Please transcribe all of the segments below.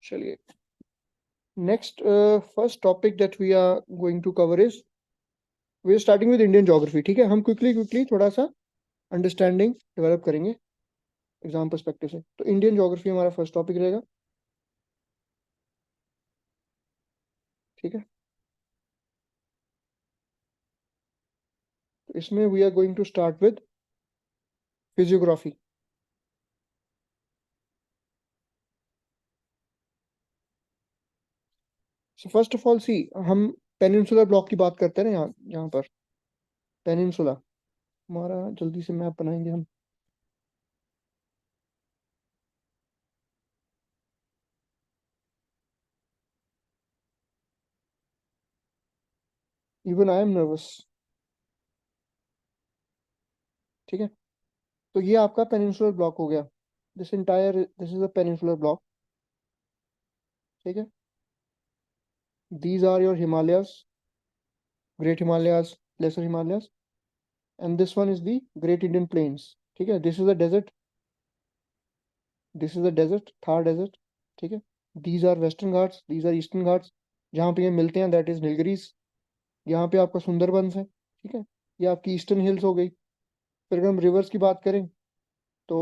चलिए, next first topic that we are going to cover is we are starting with Indian geography. ठीक है, हम quickly थोड़ा सा अंडरस्टैंडिंग डेवलप करेंगे एग्जाम पर्सपेक्टिव से। तो इंडियन ज्योग्राफी हमारा फर्स्ट टॉपिक रहेगा। ठीक है, तो इसमें we are going to start with physiography. So first of all see, हम पेनिनसुलर ब्लॉक की बात करते हैं ना, यहाँ यहाँ पर पेनिनसुला हमारा, जल्दी से मैप बनाएंगे हम। Even I am nervous. ठीक है, तो ये आपका पेनिनसुलर ब्लॉक हो गया। This is a peninsular block. ठीक है, these are your Himalayas, Great Himalayas, Lesser Himalayas, and this one is the Great Indian Plains. ठीक है, this is a desert, this is a desert, Thar desert. ठीक है, these are Western Ghats, these are Eastern Ghats, जहाँ पे ये मिलते हैं that is Nilgiris। यहाँ पे आपका सुंदरबंस है। ठीक है, ये आपकी ईस्टर्न हिल्स हो गई। फिर अगर हम रिवर्स की बात करें तो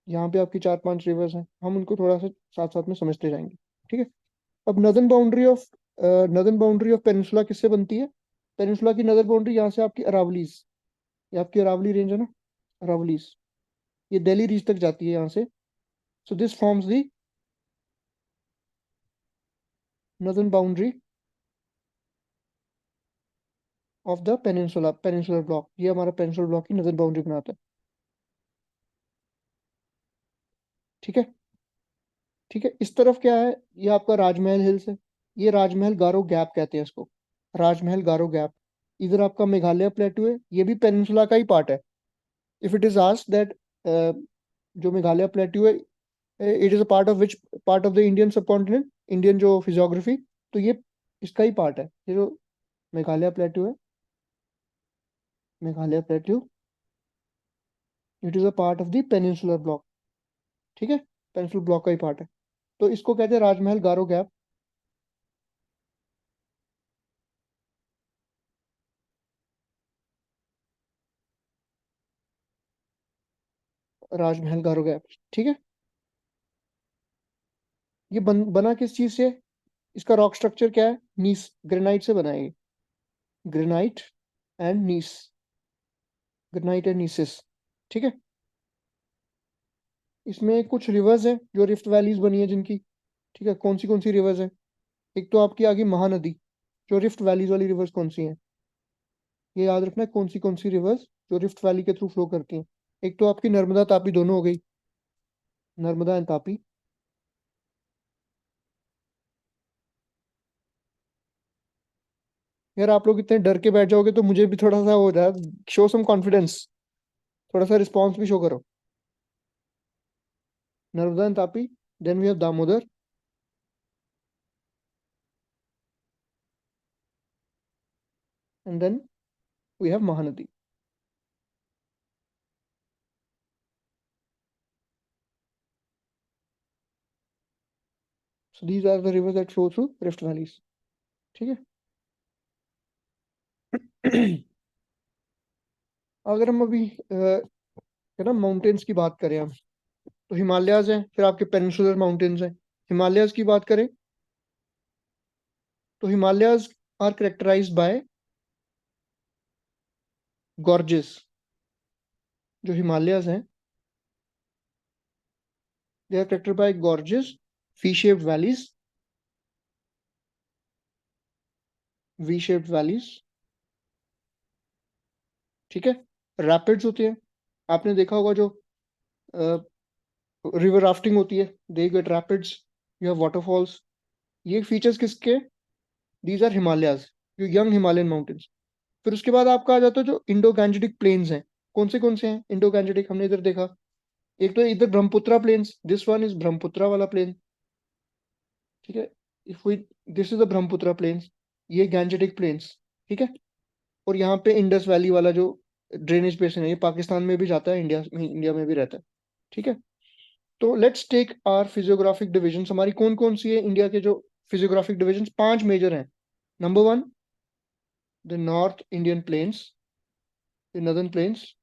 यहाँ पे आपकी 4-5 रिवर्स हैं, हम उनको थोड़ा सा साथ साथ में समझते जाएंगे। ठीक है, अब नदर्न बाउंड्री ऑफ पेनिनसुला किससे बनती है? पेनिनसुला की नदर बाउंड्री यहाँ से आपकी अरावलीज, ये आपकी अरावली रेंज है ना, अरावलीज, ये दिल्ली रीज तक जाती है यहाँ से। So this forms the northern boundary of the peninsular block. ये हमारा पेनिनसुलर ब्लॉक की नदर्न बाउंड्री बनाता है। ठीक है, ठीक है, इस तरफ क्या है? ये आपका राजमहल हिल्स है। ये राजमहल गारो गैप कहते हैं इसको, राजमहल गारो गैप। इधर आपका मेघालय प्लेटू है, ये भी पेनिनसुला का ही पार्ट है। If it is asked that जो मेघालय प्लेटू है, it is a part of which part of the Indian subcontinent, Indian जो फिजियोग्राफी, तो ये इसका ही पार्ट है। ये जो मेघालय प्लेटू है, Meghalaya प्लेटू, it is a part of the peninsular block. ठीक है, पेनिनसुलर ब्लॉक का ही पार्ट है। तो इसको कहते हैं राजमहल गारो गैप, राजमहल गारो गैप। ठीक है, ये बना किस चीज से? इसका रॉक स्ट्रक्चर क्या है? नीस, ग्रेनाइट से बना है ये। Granite and gneiss, granite and gneisses. ठीक है, इसमें कुछ रिवर्स है जो रिफ्ट वैलीज बनी है जिनकी। ठीक है, कौन सी रिवर्स है? एक तो आपकी आ गई महानदी। जो रिफ्ट वैलीज वाली रिवर्स कौन सी है, ये याद रखना है, कौन सी रिवर्स जो रिफ्ट वैली के थ्रू फ्लो करती हैं। एक तो आपकी नर्मदा तापी, दोनों हो गई, नर्मदा एंड तापी। यार आप लोग इतने डर के बैठ जाओगे तो मुझे भी थोड़ा सा हो जाए, शो सम कॉन्फिडेंस, थोड़ा सा रिस्पॉन्स भी शो करो। Narmada and Tapi, then we have Damodar, and then we have Mahanadi. So these are the rivers that flow through rift valleys. ठीक है। अगर हम अभी है ना माउंटेन्स की बात करें हम, तो हिमालयाज हैं, फिर आपके पेनिनसुलर माउंटेन्स हैं। हिमालयाज की बात करें तो Himalayas are characterized by gorges. जो हिमालयाज हैं, they are corrected by gorges, V shaped valleys, V shaped valleys. ठीक है, रैपिड्स होते हैं, आपने देखा होगा जो रिवर राफ्टिंग होती है, they get rapids, you have waterfalls. ये फीचर्स किसके? दीज आर हिमालयाज, जो यंग हिमालयन माउंटेन्स। फिर उसके बाद आपका आ जाता है जो इंडो गैंजेटिक प्लेन्स हैं। कौन से हैं इंडो गैंजेटिक? हमने इधर देखा, एक तो इधर Brahmaputra plains, this one is Brahmaputra वाला प्लेन। ठीक है, if we, this is the Brahmaputra plains, ये गैंजेटिक प्लेन्स। ठीक है, और यहाँ पे इंडस वैली वाला जो ड्रेनेज बेसिन है, ये पाकिस्तान में भी जाता है, इंडिया में भी रहता है। ठीक है, तो let's take our physiographic division, हमारी कौन कौन सी है इंडिया के जो फिजियोग्राफिक डिविजन, 5 मेजर हैं. Number 1, the north Indian plains, the northern plains.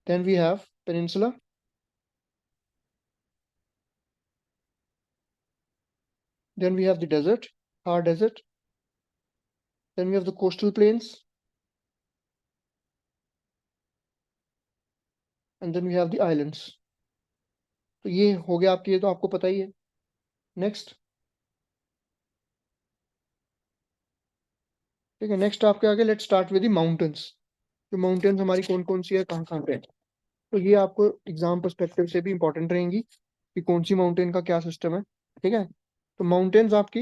Then we have peninsula. Then we have the desert, Thar Desert. Then we have the coastal plains. And then we have the islands. तो ये हो गया आपके, ये तो आपको पता ही है. नेक्स्ट, ठीक है, नेक्स्ट आपके आगे let's start with the mountains. जो माउंटेन्स हमारी कौन कौन सी है, कहाँ कहाँ पे है. तो ये आपको एग्जाम पर्सपेक्टिव से भी इंपॉर्टेंट रहेंगी कि कौन सी माउंटेन का क्या सिस्टम है. ठीक है, तो माउंटेन्स आपकी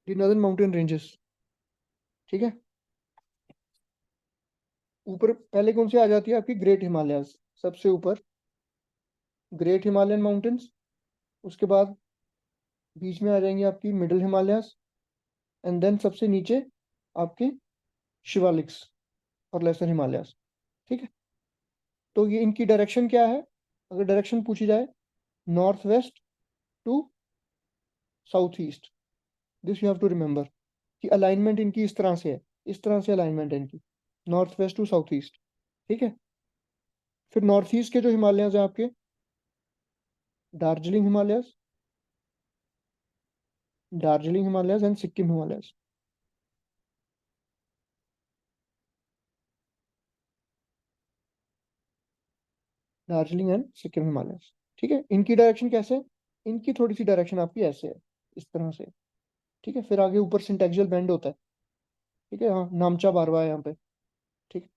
दी नदर्न माउंटेन रेंजेस. ठीक है, ऊपर पहले कौन सी आ जाती है आपकी, ग्रेट हिमालयाज. सबसे ऊपर ग्रेट हिमालयन माउंटेन्स. उसके बाद बीच में आ जाएंगे आपकी मिडिल हिमालयाज. एंड देन सबसे नीचे आपके शिवालिक्स और लेसर हिमालयाज. ठीक है, तो ये इनकी डायरेक्शन क्या है, अगर डायरेक्शन पूछी जाए, north west to south east. This you have to remember कि अलाइनमेंट इनकी इस तरह से है, इस तरह से अलाइनमेंट है इनकी, north west to south east. ठीक है, फिर नॉर्थ ईस्ट के जो हिमालयाज हैं आपके, दार्जिलिंग हिमालयाज, दार्जिलिंग हिमालयाज एंड सिक्किम हिमालयाज. दार्जिलिंग एंड सिक्किम हिमालयाज. ठीक है, इनकी डायरेक्शन कैसे है, इनकी थोड़ी सी डायरेक्शन आपकी ऐसे है, इस तरह से. ठीक है, फिर आगे ऊपर सिंटेक्सुअल बेंड होता है. ठीक है, हाँ, नामचा बारवा है यहाँ पे. ठीक,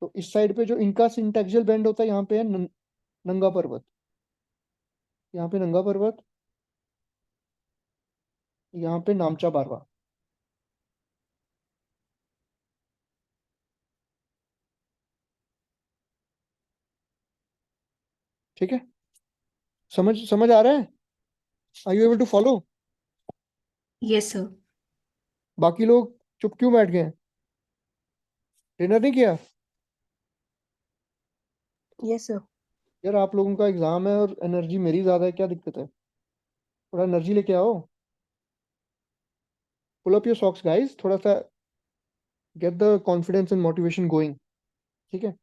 तो इस साइड पे जो इनका सिंटेक्सुअल बेंड होता है, यहाँ पे है नंगा पर्वत. यहाँ पे नंगा पर्वत, यहाँ पे नामचा बारवा. ठीक है, समझ समझ आ रहा है, are you able to follow. Yes sir. बाकी लोग चुप क्यों बैठ गए हैं, डिनर नहीं किया. Yes sir. यार आप लोगों का एग्जाम है और एनर्जी मेरी ज्यादा है, क्या दिक्कत है, थोड़ा एनर्जी लेके आओ. Pull up your socks guys, थोड़ा सा get the confidence and motivation going. ठीक है,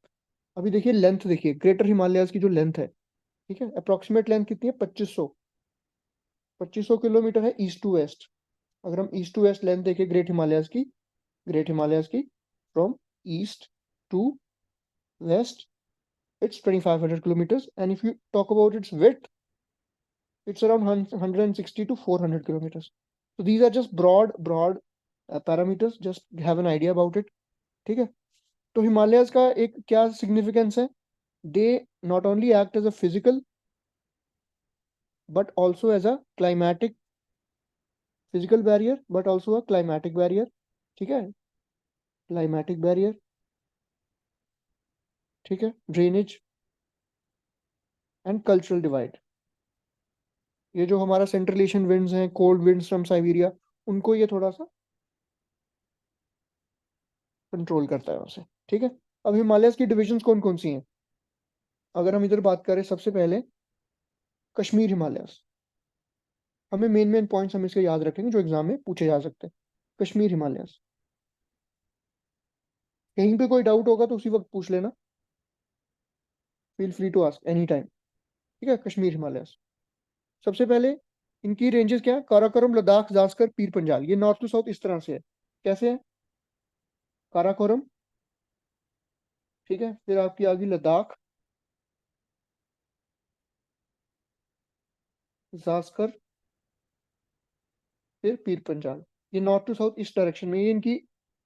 अभी देखिए लेंथ, देखिए ग्रेटर हिमालयाज की जो लेंथ है, ठीक है, अप्रोक्सीमेट लेंथ कितनी है, 2500 किलोमीटर है ईस्ट टू वेस्ट. अगर हम ईस्ट टू वेस्ट लेंथ देखें ग्रेट हिमालयाज की, ग्रेट हिमालयाज की from east to west, it's 2500 kilometers. And if you talk about its width, it's around 160 to 400 kilometers. So these are just broad parameters, just have an idea about it. ठीक है, तो हिमालयाज का एक क्या significance है, they not only act as a physical but also as a climatic, physical barrier but also a climatic barrier. ठीक है, climatic barrier. ठीक है, ड्रेनेज एंड कल्चरल डिवाइड. ये जो हमारा सेंट्रल एशियन विंड्स हैं, कोल्ड विंड्स फ्रॉम साइबेरिया, उनको ये थोड़ा सा कंट्रोल करता है वैसे. ठीक है, अब हिमालयस की डिविजन्स कौन कौन सी हैं, अगर हम इधर बात करें, सबसे पहले कश्मीर हिमालयस. हमें मेन मेन पॉइंट्स हम इसके याद रखेंगे जो एग्जाम में पूछे जा सकते हैं. कश्मीर हिमालयस, कहीं पे कोई डाउट होगा तो उसी वक्त पूछ लेना, feel free to ask any time. ठीक है, कश्मीर हिमालयस. सबसे पहले इनकी रेंजेस क्या है, काराकोरम, लद्दाख, जास्कर, पीर पंजाल. ये नॉर्थ टू साउथ इस तरह से है. कैसे है, काराकोरम, ठीक है, फिर आपकी आ गई लद्दाख, जास्कर, फिर पीर पंजाल. ये नॉर्थ टू साउथ इस डायरेक्शन में, ये इनकी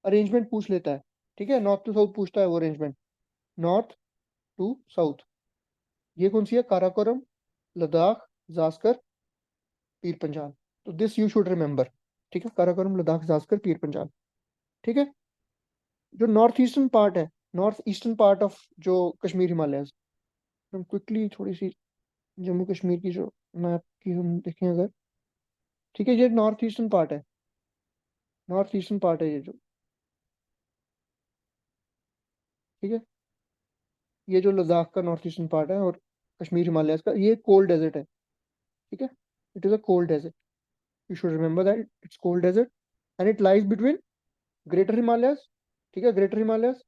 अरेंजमेंट पूछ लेता है. ठीक है, नॉर्थ टू साउथ पूछता है वो अरेंजमेंट, नॉर्थ टू साउथ. ये कौन सी है, काराकोरम, लद्दाख, जास्कर, पीर पंजाल. तो दिस यू शुड रिमेंबर. ठीक है, काराकोरम, लद्दाख, जास्कर, पीर पंजाल. ठीक है, जो नॉर्थ ईस्टर्न पार्ट है, नॉर्थ ईस्टर्न पार्ट ऑफ जो कश्मीर हिमालयस, हम क्विकली थोड़ी सी जम्मू कश्मीर की जो मैप की हम देखें अगर, ठीक है, ये नॉर्थ ईस्टर्न पार्ट है, नॉर्थ ईस्टर्न पार्ट है ये जो, ठीक है, ये जो लद्दाख का नॉर्थ ईस्टर्न पार्ट है और कश्मीर हिमालय का, ये कोल्ड डेजर्ट है, ठीक है, it is a cold desert, you should remember that it's cold desert and it lies between Greater Himalayas, ठीक है, Greater Himalayas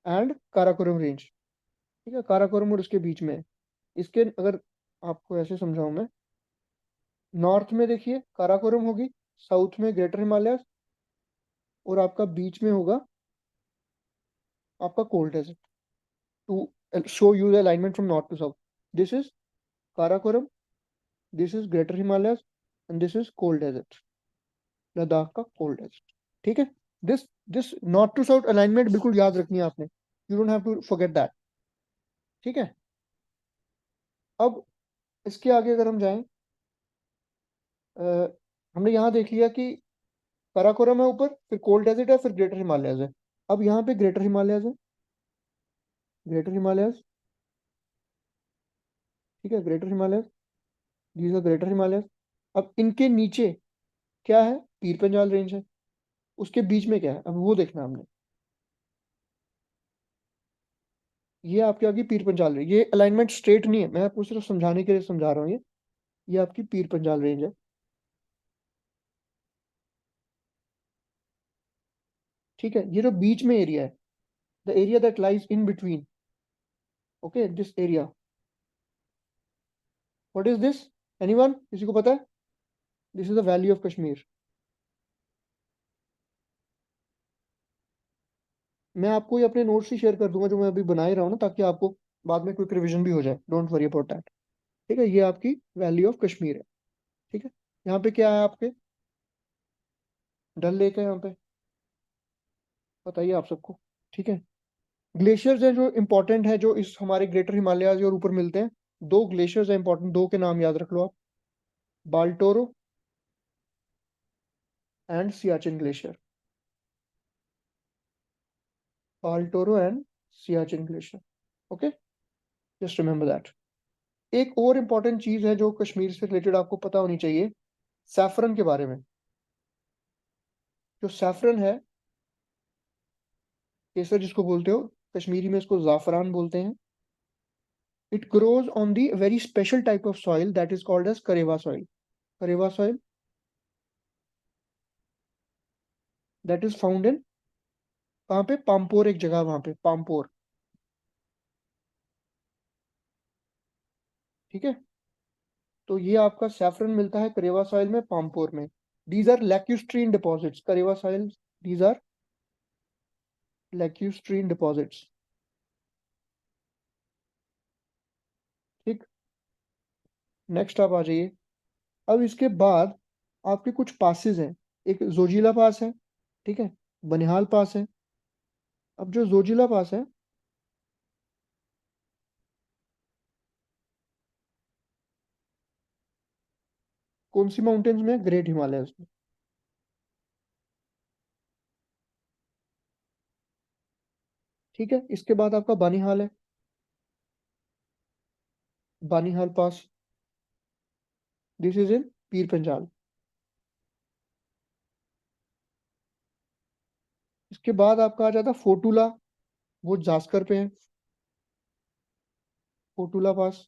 and Karakoram range, ठीक है, काराकोरम और उसके बीच में है। इसके अगर आपको ऐसे समझाऊं मैं, नॉर्थ में देखिए काराकोरम होगी, साउथ में ग्रेटर हिमालयस, और आपका बीच में होगा आपका cold desert, to show you the alignment from north to south, this is Karakoram, this is Greater Himalayas and this is cold desert, Ladakh का कोल्ड डेजर्ट, ठीक है। This this north to south alignment बिल्कुल याद रखनी है आपने, you don't have to forget that, ठीक है। अब इसके आगे अगर हम जाएं, हमने यहाँ देख लिया कि काराकोरम है ऊपर, फिर कोल्ड डेजर्ट है, फिर ग्रेटर हिमालयस है। अब यहाँ पे ग्रेटर हिमालयस है, ग्रेटर हिमालयस, ठीक है, Greater Himalayas, these are Greater Himalayas. अब इनके नीचे क्या है, पीर पंजाल रेंज है, उसके बीच में क्या है, अब वो देखना हमने, ये आपके आगे पीर पंजाल रेंज, ये अलाइनमेंट स्ट्रेट नहीं है, मैं आपको सिर्फ समझाने के लिए समझा रहा हूँ, ये आपकी पीर पंजाल रेंज है, ठीक है। ये जो बीच में एरिया है, the area that lies in between, okay, this area, what is this, anyone, किसी को पता है, this is the valley of Kashmir. मैं आपको ये अपने नोट्स ही शेयर कर दूंगा जो मैं अभी बना ही रहा हूँ ना, ताकि आपको बाद में क्विक रिवीजन भी हो जाए, डोंट वरी अबाउट दैट, ठीक है। ये आपकी वैली ऑफ कश्मीर है, ठीक है। यहाँ पे क्या है आपके, डल लेक है यहाँ पे, बताइए आप सबको, ठीक है। ग्लेशियर्स हैं जो इंपॉर्टेंट है, जो इस हमारे ग्रेटर हिमालयाज और ऊपर मिलते हैं, दो ग्लेशियर्स हैं इंपॉर्टेंट, दो के नाम याद रख लो आप, Baltoro and Siachen glacier, Baltoro and Siachen glacier, okay, just remember that. एक और इंपॉर्टेंट चीज है जो कश्मीर से रिलेटेड आपको पता होनी चाहिए, सैफरन के बारे में। जो सैफरन है, केसर जिसको बोलते हो, कश्मीरी में इसको जाफरान बोलते हैं, it grows on the very special type of soil that is called as karewa soil, karewa soil that is found in, कहाँ पे, पामपोर, एक जगह वहां पे पामपोर, ठीक है। तो ये आपका सैफरन मिलता है करेवा सॉइल में, पामपोर में। These are lacustrine deposits, karewa soil, these are lacustrine deposits, ठीक। नेक्स्ट आप आ जाइए। अब इसके बाद आपके कुछ पासेस हैं, एक जोजिला पास है, ठीक है, बनिहाल पास है। अब जो जोजिला पास है, कौन सी माउंटेन्स में, ग्रेट हिमालयस में, ठीक है। इसके बाद आपका बानीहाल है, बानीहाल पास, this is in Pir Panjal. इसके बाद आपका आ जाता फोटूला, वो जास्कर पे है, Fotula pass,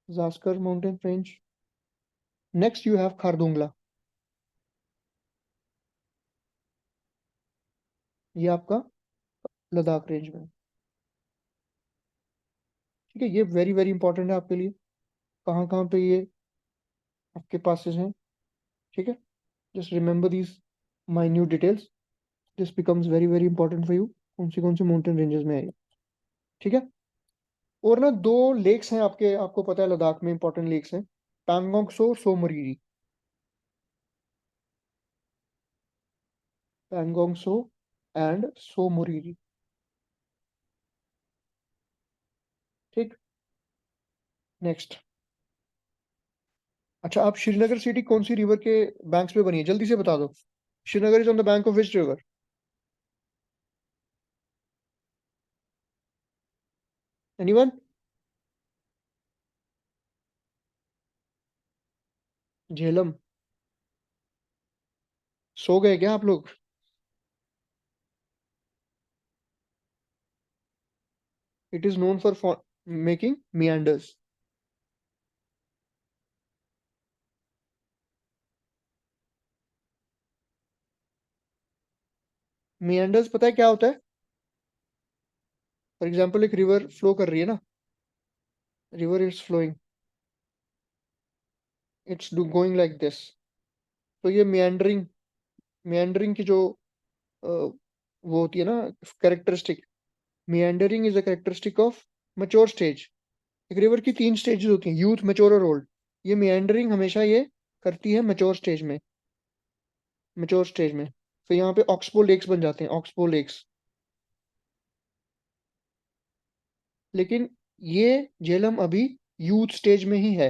Zanskar mountain range. Next you have Khardungla, ये आपका लद्दाख रेंज में, ठीक है। ये वेरी वेरी इंपॉर्टेंट है आपके लिए, कहाँ कहाँ पे ये आपके पासेस हैं, ठीक है। Just remember these minute details, this becomes very very important for you, कौन से माउंटेन रेंजेस में है ये, ठीक है। और ना दो लेक्स हैं आपके, आपको पता है लद्दाख में इंपॉर्टेंट लेक्स हैं, पैंगोंग सो, सो Moriri, Pangong so and so Moriri, ठीक। नेक्स्ट, अच्छा, आप श्रीनगर सिटी कौन सी रिवर के बैंक्स पे बनी है, जल्दी से बता दो। Srinagar is on the bank of which river, anyone, Jhelum. सो गए क्या आप लोग? It is known for making meanders. Meanders पता है क्या होता है? फॉर एग्जाम्पल एक रिवर फ्लो कर रही है ना, river is flowing, it's going like this. तो ये मियांडरिंग की जो वो होती है ना characteristic, meandering is a characteristic of mature stage. एक रिवर की 3 स्टेजेस होती हैं, यूथ, मैच्योर और ओल्ड। ये मियांडरिंग हमेशा ये करती है मैच्योर स्टेज में, मैच्योर स्टेज में। तो यहाँ पे ऑक्सबो लेक्स बन जाते हैं, ऑक्सबो लेक्स। लेकिन ये झेलम अभी यूथ स्टेज में ही है,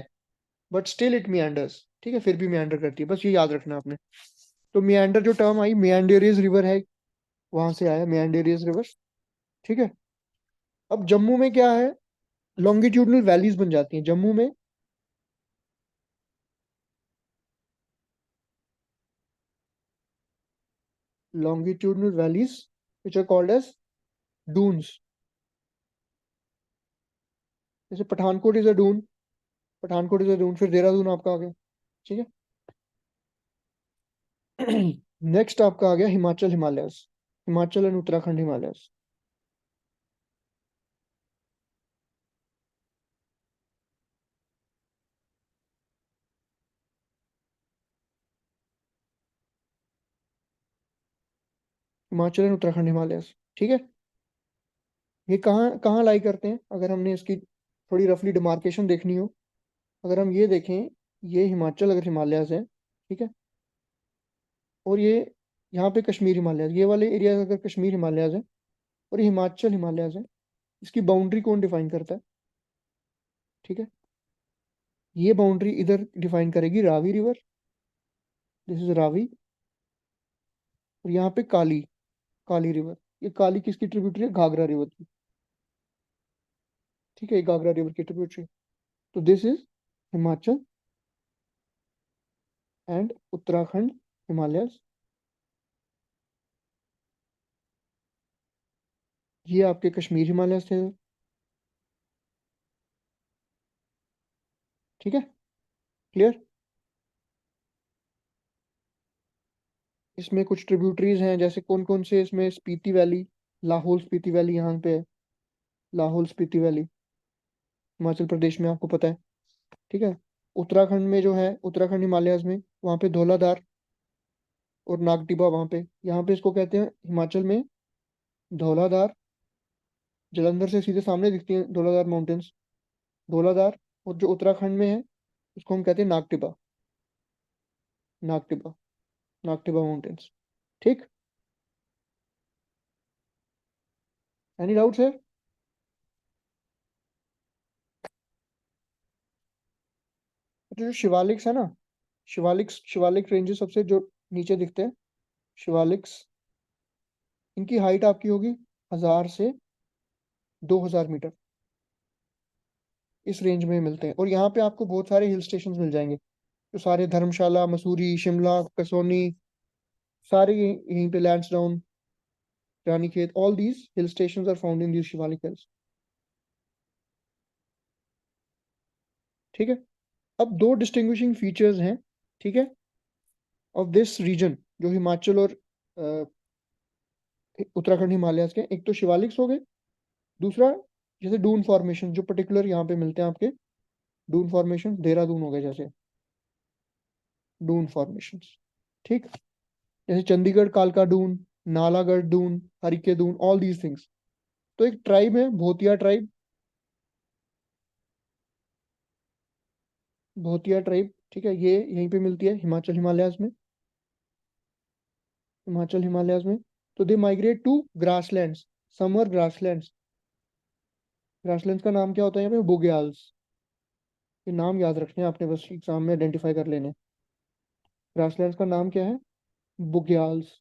बट स्टिल इट मियांडर्स। ठीक है, फिर भी मियांडर करती है, बस ये याद रखना आपने। तो मियांडर जो टर्म आई, मियांडेरियस रिवर है, वहां से आया मियांडेरियस रिवर। ठीक है। अब जम्मू में क्या है, लॉन्गिट्यूडनल वैलीज बन जाती हैं जम्मू में। longitudinal valleys which are called as dunes. जैसे Pathankot is a dune, Pathankot is a dune, फिर देहरादून आपका आ गया। ठीक है। नेक्स्ट आपका आ गया Himachal Himalayas, Himachal and Uttarakhand Himalayas. Himachal and Uttarakhand Himalayas. ठीक है। ये कहाँ कहाँ लाई करते हैं, अगर हमने इसकी थोड़ी रफली डिमार्केशन देखनी हो, अगर हम ये देखें, ये हिमाचल अगर हिमालयस है, ठीक है, और ये यहाँ पे कश्मीर हिमालयस, ये वाले एरिया अगर कश्मीर हिमालयस है और ये हिमाचल हिमालयस है, इसकी बाउंड्री कौन डिफाइन करता है? ठीक है, ये बाउंड्री इधर डिफाइन करेगी Ravi river, this is Ravi. और यहाँ पे काली, काली रिवर। ये काली किसकी ट्रिब्यूटरी है? घाघरा रिवर की। ठीक है, ये घाघरा रिवर की ट्रिब्यूटरी। तो this is Himachal and Uttarakhand Himalayas. ये आपके कश्मीर हिमालयस थे। ठीक है, क्लियर। इसमें कुछ ट्रिब्यूटरीज हैं, जैसे कौन कौन से, इसमें स्पीति वैली, लाहौल स्पीति वैली यहाँ पे है, लाहौल स्पीति वैली हिमाचल प्रदेश में, आपको पता है। ठीक है। उत्तराखंड में जो है, उत्तराखंड हिमालयस में, वहाँ पे धौलाधार और नागटिबा, वहाँ पे, यहाँ पे इसको कहते हैं हिमाचल में धौलाधार। जलंधर से सीधे सामने दिखती हैं धौलाधार माउंटेन्स, धौलाधार। और जो उत्तराखंड में है, उसको हम कहते हैं नागटिबा, नागटिबा, नागटिबा माउंटेन्स। ठीक। एनी डाउट्स है? तो जो शिवालिक्स है ना, शिवालिक रेंजेस सबसे जो नीचे दिखते हैं, शिवालिक्स, इनकी हाइट आपकी होगी 1000 से 2000 मीटर, इस रेंज में मिलते हैं। और यहाँ पे आपको बहुत सारे हिल स्टेशन मिल जाएंगे, जो सारे धर्मशाला, मसूरी, शिमला, कसौनी, सारे यहीं पे, Lansdowne, Ranikhet, all these hill station are found in these Shivalik hills. ठीक है। अब दो डिस्टिंग्विशिंग फीचर्स हैं, ठीक है, ऑफ दिस रीजन, जो हिमाचल और उत्तराखंड हिमालयस के। एक तो शिवालिक्स हो गए, दूसरा जैसे डून फॉर्मेशन जो पर्टिकुलर यहाँ पे मिलते हैं आपके, डून फॉर्मेशन देहरादून हो गए, जैसे डून फॉर्मेशन। ठीक। जैसे चंडीगढ़ कालका Dun, Nalagarh Dun, Harike Dun, all these things. तो एक ट्राइब है भोतिया ट्राइब, भोतिया ट्राइब, ठीक है, ये यहीं पे मिलती है हिमाचल हिमालयस में, हिमाचल हिमालयस में। तो they migrate to grasslands, summer grasslands. Grasslands का नाम क्या होता है यहाँ पे? बुग्याल्स। ये नाम याद रखने हैं आपने, बस एग्जाम में आइडेंटिफाई कर लेने। ग्रासलैंड्स का नाम क्या है? बुग्याल्स।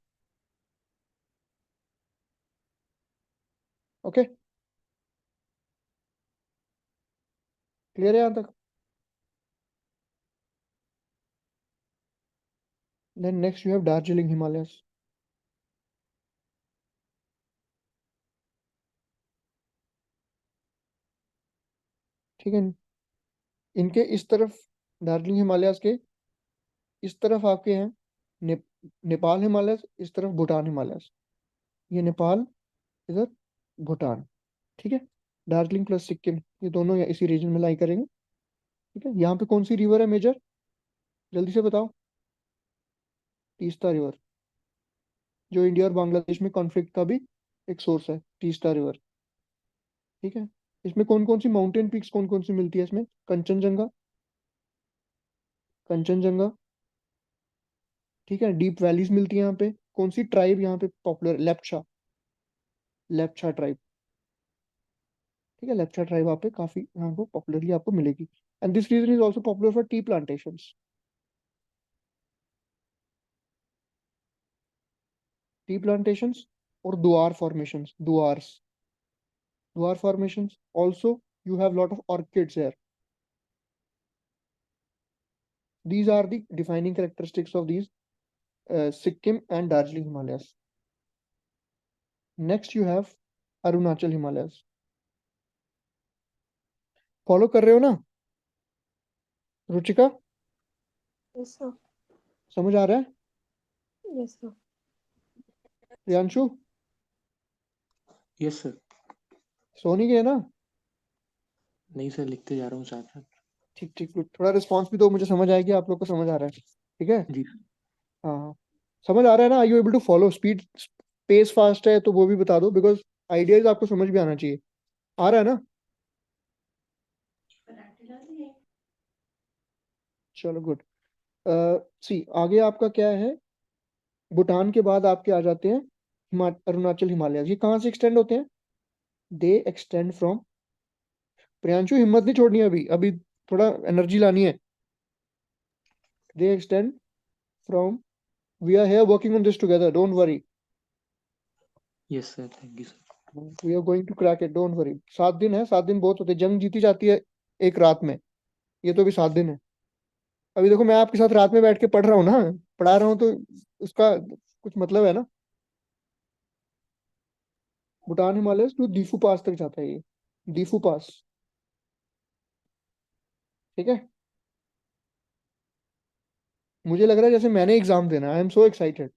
ओके, क्लियर है यहाँ तक? Then next you have Darjeeling Himalayas. ठीक है, इनके इस तरफ दार्जिलिंग हिमालयाज के इस तरफ आपके हैं ने, नेपाल हिमालयस, इस तरफ भूटान हिमालयस। ये नेपाल, इधर भूटान। ठीक है, दार्जिलिंग प्लस सिक्किम ये दोनों इसी रीजन में लाई करेंगे। ठीक है, यहाँ पे कौन सी रिवर है मेजर, जल्दी से बताओ। तीस्ता रिवर, जो इंडिया और बांग्लादेश में कॉन्फ्लिक्ट का भी एक सोर्स है, तीस्ता रिवर। ठीक है, इसमें कौन कौन सी माउंटेन पीक्स कौन कौन सी मिलती है इसमें, कंचनजंगा, कंचनजंगा। ठीक है, डीप वैलीज मिलती है यहाँ पे। कौन सी ट्राइब यहाँ पे पॉपुलर, लेप्चा, लेप्चा ट्राइब। ठीक है, लेप्चा ट्राइब यहाँ पे काफी यहाँ को पॉपुलरली आपको मिलेगी। And this region is also popular for tea plantations, tea plantations और Duar formations, Duars, Duar formations also. You have lot of orchids here. These are the defining characteristics of these Sikkim and Darjeeling Himalayas. Next you have Arunachal Himalayas. Follow कर रहे हो ना Ruchika, Yes, sir. समझ आ रहा है? Yes, sir. Priyanshu, yes sir. सो नहीं गए ना? नहीं सर, लिखते जा रहा हूँ साथ साथ। ठीक ठीक, good. थोड़ा रिस्पॉन्स भी दो, मुझे समझ आएगी आप लोग को समझ आ रहा है। ठीक है, जी हाँ हाँ, समझ आ रहा है ना? I you able to follow, speed pace fast है तो वो भी बता दो, बिकॉज आइडियाज आपको समझ भी आना चाहिए। आ रहा है ना? चलो गुड। सी आगे आपका क्या है, भूटान के बाद आपके आ जाते हैं अरुणाचल हिमालय। ये कहाँ से एक्सटेंड होते हैं? दे एक्सटेंड फ्रॉम, प्रियांशु हिम्मत नहीं छोड़नी है अभी, अभी थोड़ा एनर्जी लानी है। They extend from, we are here working on this together, don't worry, yes sir, thank you sir. We are going to crack it, don't worry. 7 दिन है, 7 दिन बहुत होते हैं, जंग जीती जाती है एक रात में, ये तो भी 7 दिन है। अभी देखो मैं आपके साथ रात में बैठ के पढ़ रहा हूँ ना, पढ़ा रहा हूँ तो उसका कुछ मतलब है ना। भूटान हिमालय टू दीफू पास तक जाता है ये, दीफू पास। ठीक है, मुझे लग रहा है जैसे मैंने एग्जाम देना, आई एम सो एक्साइटेड।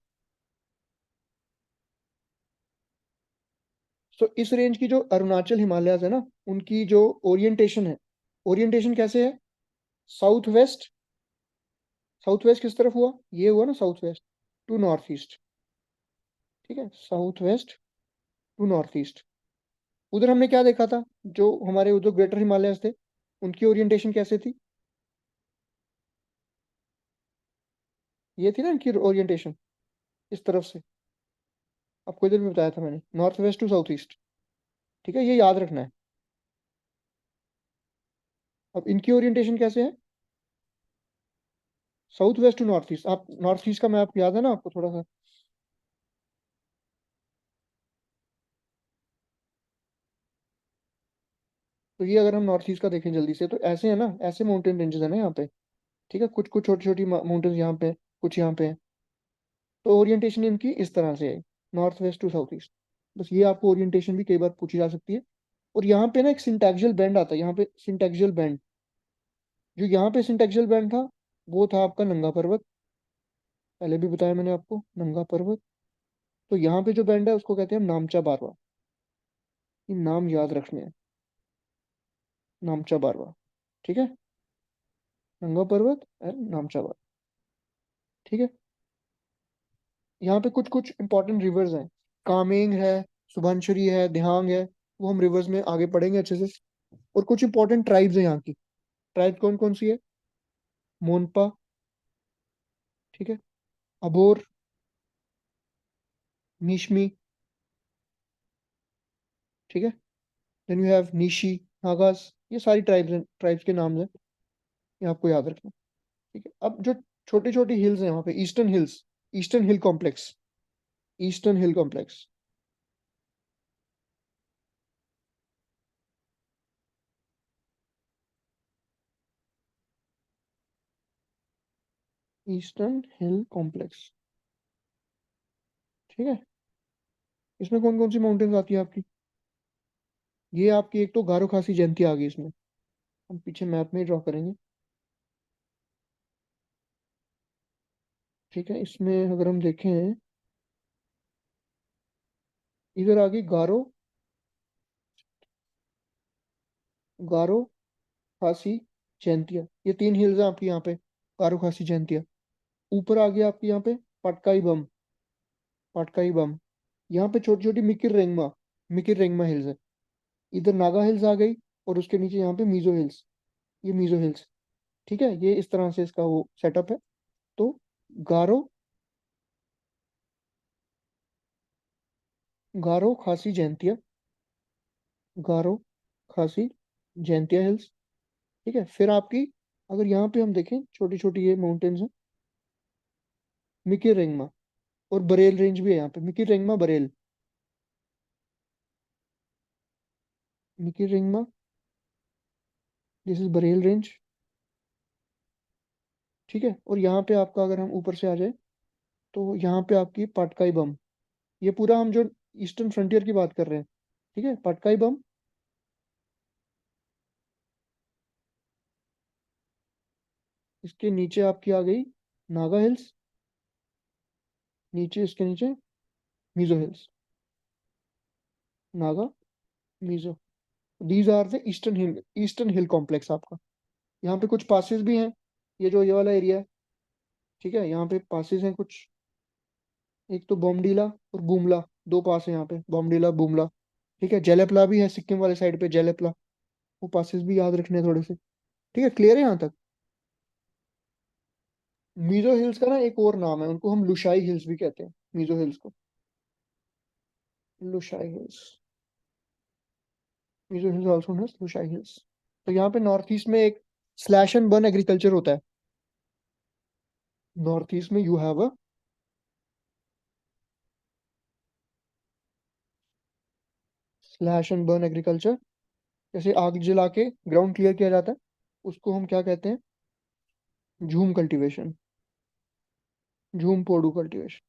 सो इस रेंज की जो अरुणाचल हिमालयस है ना, उनकी जो ओरिएंटेशन है, ओरिएंटेशन कैसे है, साउथ वेस्ट, साउथ वेस्ट किस तरफ हुआ, ये हुआ ना south west to north east. ठीक है, south west to north east. उधर हमने क्या देखा था, जो हमारे उधर ग्रेटर हिमालयस थे, उनकी ओरिएंटेशन कैसे थी, ये थी ना इनकी ओरिएंटेशन, इस तरफ से। आपको इधर भी बताया था मैंने, north west to south east. ठीक है, ये याद रखना है। अब इनकी ओरिएंटेशन कैसे है, south west to north east. आप नॉर्थ ईस्ट का मैप याद है ना आपको थोड़ा सा? तो ये अगर हम नॉर्थ ईस्ट का देखें जल्दी से, तो ऐसे है ना, ऐसे माउंटेन रेंजेस है ना यहाँ पे। ठीक है, कुछ कुछ छोटी छोटी माउंटेन्स यहाँ पे, कुछ यहाँ पे है। तो ओरिएंटेशन इनकी इस तरह से है, north west to south east. बस ये आपको ओरिएंटेशन भी कई बार पूछी जा सकती है। और यहाँ पे ना एक सिंटैक्सियल बैंड आता है, यहाँ पे सिंटैक्सियल बैंड, जो यहाँ पे सिंटैक्सियल बैंड था वो था आपका नंगा पर्वत, पहले भी बताया मैंने आपको, नंगा पर्वत। तो यहाँ पे जो बैंड है उसको कहते हैं हम नामचा बारवा। ये नाम याद रखने हैं, नामचा बारवा। ठीक है, नंगा पर्वत एंड नामचा बारवा। ठीक है, यहाँ पे कुछ कुछ इंपॉर्टेंट रिवर्स हैं, कामेंग है, सुबनसिरी है, दिहांग है, वो हम रिवर्स में आगे पढ़ेंगे अच्छे से। और कुछ इंपॉर्टेंट ट्राइब्स हैं यहाँ की। ट्राइब कौन कौन सी है, मोनपा, ठीक है, अबोर, निशमी, ठीक है, then you have Nishi, Nagas. ये सारी ट्राइब्स हैं, ट्राइब्स के नाम हैं, ये आपको याद रखना। ठीक है, अब जो छोटी छोटी हिल्स हैं वहाँ पे, eastern hills, eastern hill complex, eastern hill complex. Eastern hill complex, ठीक है। इसमें कौन कौन सी माउंटेन्स आती है आपकी? ये आपकी एक तो गारो खासी जयंती आ गई इसमें, हम पीछे मैप में ड्रॉ करेंगे, ठीक है। इसमें अगर हम देखें, इधर आ गई गारो, गारो खासी जयंतिया, ये 3 हिल्स हैं आपकी यहाँ पे, गारो खासी जयंतिया। ऊपर आ गया आपकी यहाँ पे पटकाई बम, पटकाई बम। यहाँ पे छोटी छोटी मिकिर रेंगमा हिल्स है। इधर नागा हिल्स आ गई, और उसके नीचे यहाँ पे मीजो हिल्स, ये मीजो हिल्स, ठीक है। ये इस तरह से इसका वो सेटअप है। तो गारो, गारो खासी जयंतिया, गारो खासी जयंतिया हिल्स, ठीक है। फिर आपकी अगर यहाँ पे हम देखें, छोटी छोटी ये माउंटेन्स हैं, मिकिर रेंगमा, और बरेल रेंज भी है यहाँ पे, Mikir Rengma Barail, Mikir Rengma, this is Barail range, ठीक है। और यहाँ पे आपका अगर हम ऊपर से आ जाए, तो यहाँ पे आपकी पटकाई बम, ये पूरा हम जो ईस्टर्न फ्रंटियर की बात कर रहे हैं, ठीक है, पटकाई बम। इसके नीचे आपकी आ गई नागा हिल्स, नीचे इसके नीचे Mizo hills, Naga, Mizo, these are the eastern hill complex आपका। यहाँ पे कुछ पासेस भी हैं, ये जो ये वाला एरिया है, ठीक है, यहाँ पे पासेस हैं कुछ, एक तो बॉमडीला और बुमला, 2 पास है यहाँ पे, बॉमडीला बुमला, ठीक है। जेलेपला भी है सिक्किम वाले साइड पे, जेलेपला, वो पासेस भी याद रखने हैं थोड़े से, ठीक है। क्लियर है यहाँ तक? मीजो हिल्स का ना एक और नाम है, उनको हम लुशाई हिल्स भी कहते हैं, मीजो हिल्स को Lushai hills, Mizo hills also known as Lushai hills. तो यहाँ पे नॉर्थ ईस्ट में एक स्लैश एंड बर्न एग्रीकल्चर होता है, नॉर्थ ईस्ट में you have a slash and burn agriculture, जैसे आग जला के ग्राउंड क्लियर किया जाता है, उसको हम क्या कहते हैं? झूम कल्टीवेशन, झूम पोडू कल्टीवेशन,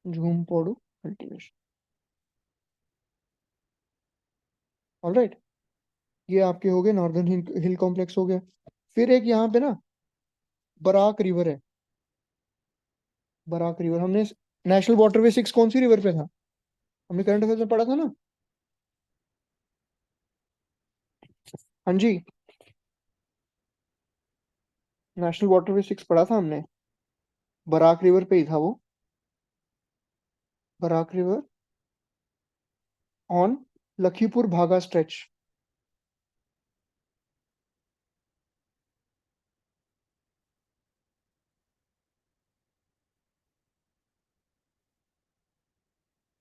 झूम पोडू कल्टीवेशन, ऑलराइट। ये आपके हो गए नॉर्दर्न हिल कॉम्प्लेक्स हो गया। फिर एक यहाँ पे ना बराक रिवर है, बराक रिवर, हमने नेशनल वाटरवे 6 कौन सी रिवर पे था? हमने करंट अफेयर्स में पढ़ा था ना। हाँ जी, नेशनल वाटरवे 6 पढ़ा था हमने, बराक रिवर पे ही था वो, बराक रिवर ऑन लखीपुर भागा स्ट्रेच,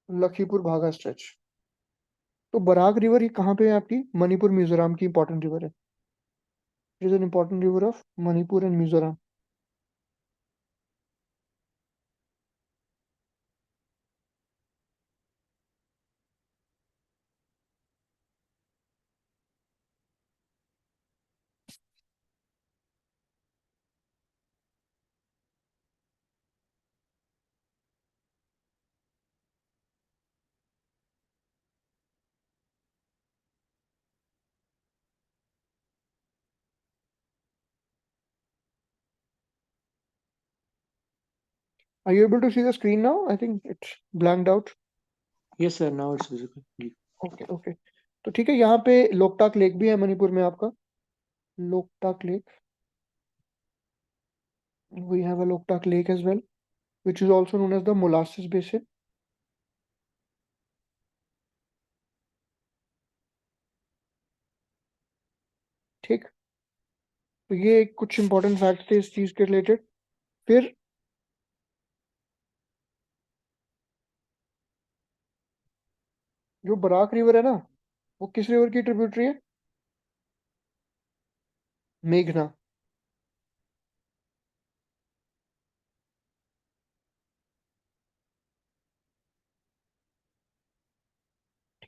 लखीपुर भागा स्ट्रेच। तो बराक रिवर ये कहाँ पे है आपकी? मणिपुर मिजोरम की इंपॉर्टेंट रिवर है, it is an important river of Manipur and Mizoram. Are you able to see the screen now? I think it's blanked out. Yes, sir. Now it's visible. जी. Okay okay. तो ठीक है, यहाँ पे लोकटाक लेक भी है मणिपुर में आपका, Loktak lake, we have a Loktak lake as well, which is also known as the molasses basin, ठीक। तो ये कुछ इंपॉर्टेंट फैक्ट थे इस चीज के रिलेटेड। फिर जो बराक रिवर है ना, वो किस रिवर की ट्रिब्यूटरी है? मेघना,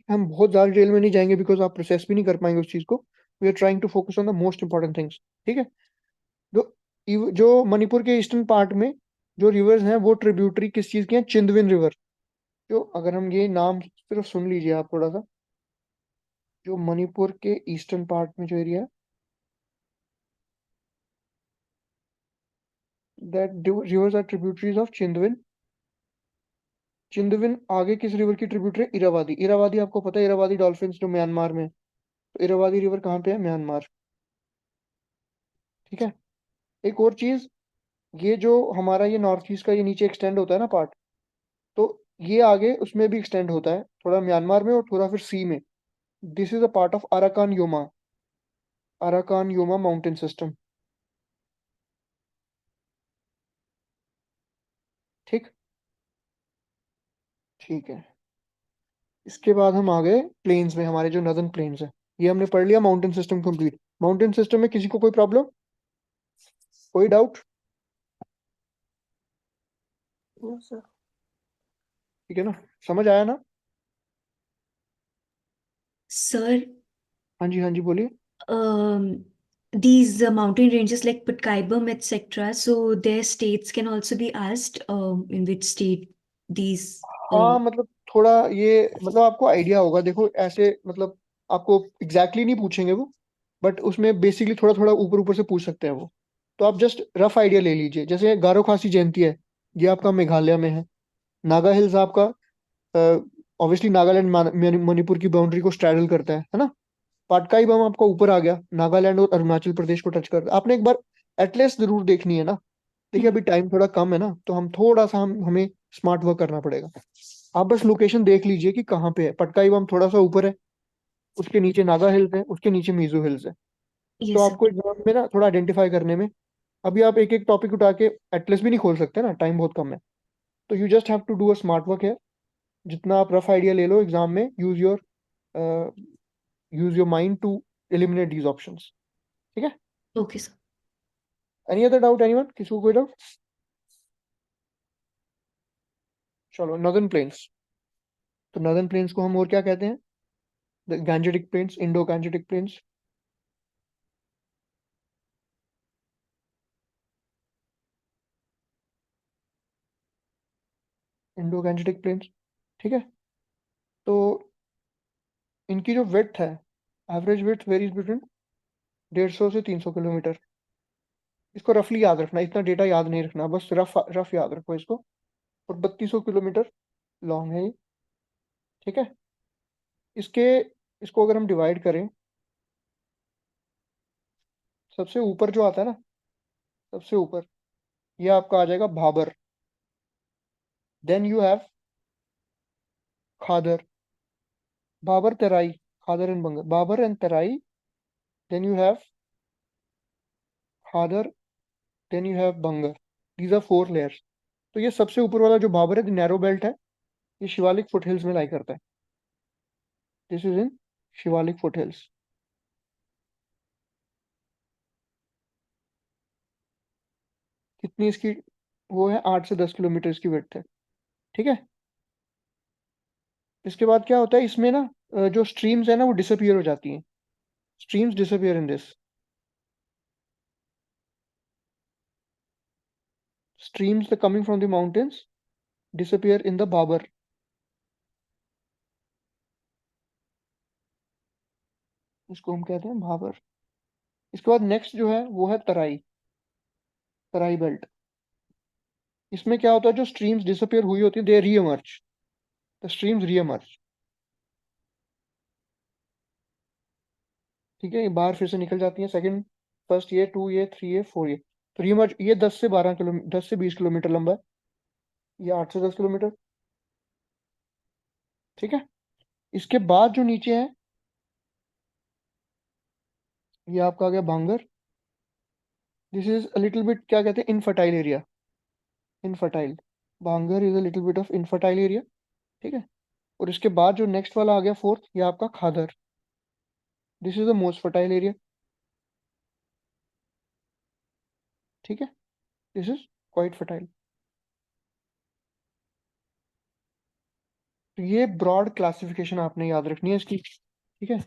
हम बहुत ज्यादा डिटेल में नहीं जाएंगे बिकॉज आप प्रोसेस भी नहीं कर पाएंगे उस चीज को, we are trying to focus on the most important things, ठीक है। तो जो मणिपुर के ईस्टर्न पार्ट में जो रिवर्स हैं वो ट्रिब्यूटरी किस चीज की हैं? Chindwin river. जो अगर हम ये नाम सिर्फ सुन लीजिए आप थोड़ा सा, जो मणिपुर के ईस्टर्न पार्ट में जो एरिया है, that rivers are tributaries of Chindwin. Chindwin आगे किस रिवर की ट्रिब्यूटरी है? इरावादी। इरावादी आपको पता है, इरावादी डॉल्फिन्स जो म्यांमार में है। तो इरावादी रिवर कहाँ पे है? म्यांमार। ठीक है। एक और चीज, ये जो हमारा ये नॉर्थ ईस्ट का ये नीचे एक्सटेंड होता है ना पार्ट, तो ये आगे उसमें भी एक्सटेंड होता है, थोड़ा म्यांमार में और थोड़ा फिर सी में। This is a part of Arakan Yoma, Arakan Yoma mountain system. ठीक, ठीक है। इसके बाद हम आ गए प्लेन्स में, हमारे जो नदर्न प्लेन्स है। ये हमने पढ़ लिया mountain system complete. Mountain system में किसी को कोई प्रॉब्लम, कोई डाउट? No, sir. ठीक है ना, समझ आया ना? Sir, हाँ जी, हाँ जी, बोलिए। um, these mountain ranges like Patkaibam, etc. So their states can also be asked in which state these. हाँ मतलब थोड़ा ये मतलब आपको आइडिया होगा, देखो ऐसे मतलब आपको एग्जैक्टली नहीं पूछेंगे वो, बट उसमें बेसिकली थोड़ा थोड़ा ऊपर ऊपर से पूछ सकते हैं वो। तो आप जस्ट रफ आइडिया ले लीजिए। जैसे गारो खासी जयंती है, ये आपका मेघालय में है। नागा हिल्स आपका ऑब्वियसली नागालैंड मणिपुर की बाउंड्री को स्ट्रैडल करता है ना। पाटकाई बम आपका ऊपर आ गया, नागालैंड और अरुणाचल प्रदेश को टच करता है। आपने एक बार एटलस जरूर देखनी है ना। देखिए अभी टाइम थोड़ा कम है ना, तो हम थोड़ा सा हमें स्मार्ट वर्क करना पड़ेगा। आप बस लोकेशन देख लीजिए कि कहाँ पे है। पटकाई बम थोड़ा सा ऊपर है, उसके नीचे नागा हिल्स है, उसके नीचे मीजो हिल्स है। तो Yes, sir. आपको एग्जाम में ना थोड़ा आइडेंटिफाई करने में, अभी आप एक एक टॉपिक उठा के एटलस भी नहीं खोल सकते ना, टाइम बहुत कम है। तो you just have to do a smart work है। जितना आप रफ आइडिया ले लो एग्जाम में, use your mind to eliminate these options. ठीक है। Okay, sir. Any other doubt anyone? किसी को कोई डाउट? चलो नदर्न प्लेन्स। तो नदर्न प्लेन्स को हम और क्या कहते हैं? The Gangetic plains, Indo Gangetic plains. Indo Gangetic plains. ठीक है। तो इनकी जो विड्थ है, एवरेज विड्थ वेरीज बिटवीन 150 से 300 किलोमीटर। इसको रफली याद रखना, इतना डेटा याद नहीं रखना, बस रफ रफ याद रखो इसको। और 3200 किलोमीटर लॉन्ग है ये। ठीक है। इसके इसको अगर हम डिवाइड करें, सबसे ऊपर जो आता है ना, सबसे ऊपर ये आपका आ जाएगा Bhabar. Then you have Khadar, Bhabar Tarai, Khadar and Bangar, Bhabar and Tarai. Then you have Khadar, then you have Bangar. These are 4 layers. तो ये सबसे ऊपर वाला जो भाबर है, नैरो बेल्ट है, ये शिवालिक फुटहिल्स में लाई करता है। This is in Shivalik foothills. कितनी इसकी वो है? 8 से 10 किलोमीटर इसकी विड्थ है। ठीक है। इसके बाद क्या होता है इसमें ना, जो स्ट्रीम्स है ना वो डिसअपियर हो जाती हैं। Streams disappear in this. Streams coming from the mountains disappear in the Bhabar. इसको हम कहते हैं भाबर। इसके बाद नेक्स्ट जो है वो है तराई, तराई बेल्ट। इसमें क्या होता है, जो स्ट्रीम्स डिसअपियर हुई होती है, दे रीएमर्ज, द स्ट्रीम्स रीएमर्ज। ठीक है, ये बाहर फिर से निकल जाती हैं। सेकंड, फर्स्ट ये, 2 ये, 3 ये, 4 ये। तो रीएमर्ज ये 10 से 10 से 20 किलोमीटर लंबा है, ये 8 से 10 किलोमीटर। ठीक है। इसके बाद जो नीचे है, ये आपका आ गया भांगर। This is a little bit, क्या कहते हैं, इनफर्टाइल एरिया। इनफर्टाइल, भांगर is a little bit of infertile area. ठीक है। और इसके बाद जो नेक्स्ट वाला आ गया फोर्थ, ये आपका खादर। This is the most fertile area. ठीक है। This is quite fertile. तो ये ब्रॉड क्लासिफिकेशन आपने याद रखनी है इसकी। ठीक है।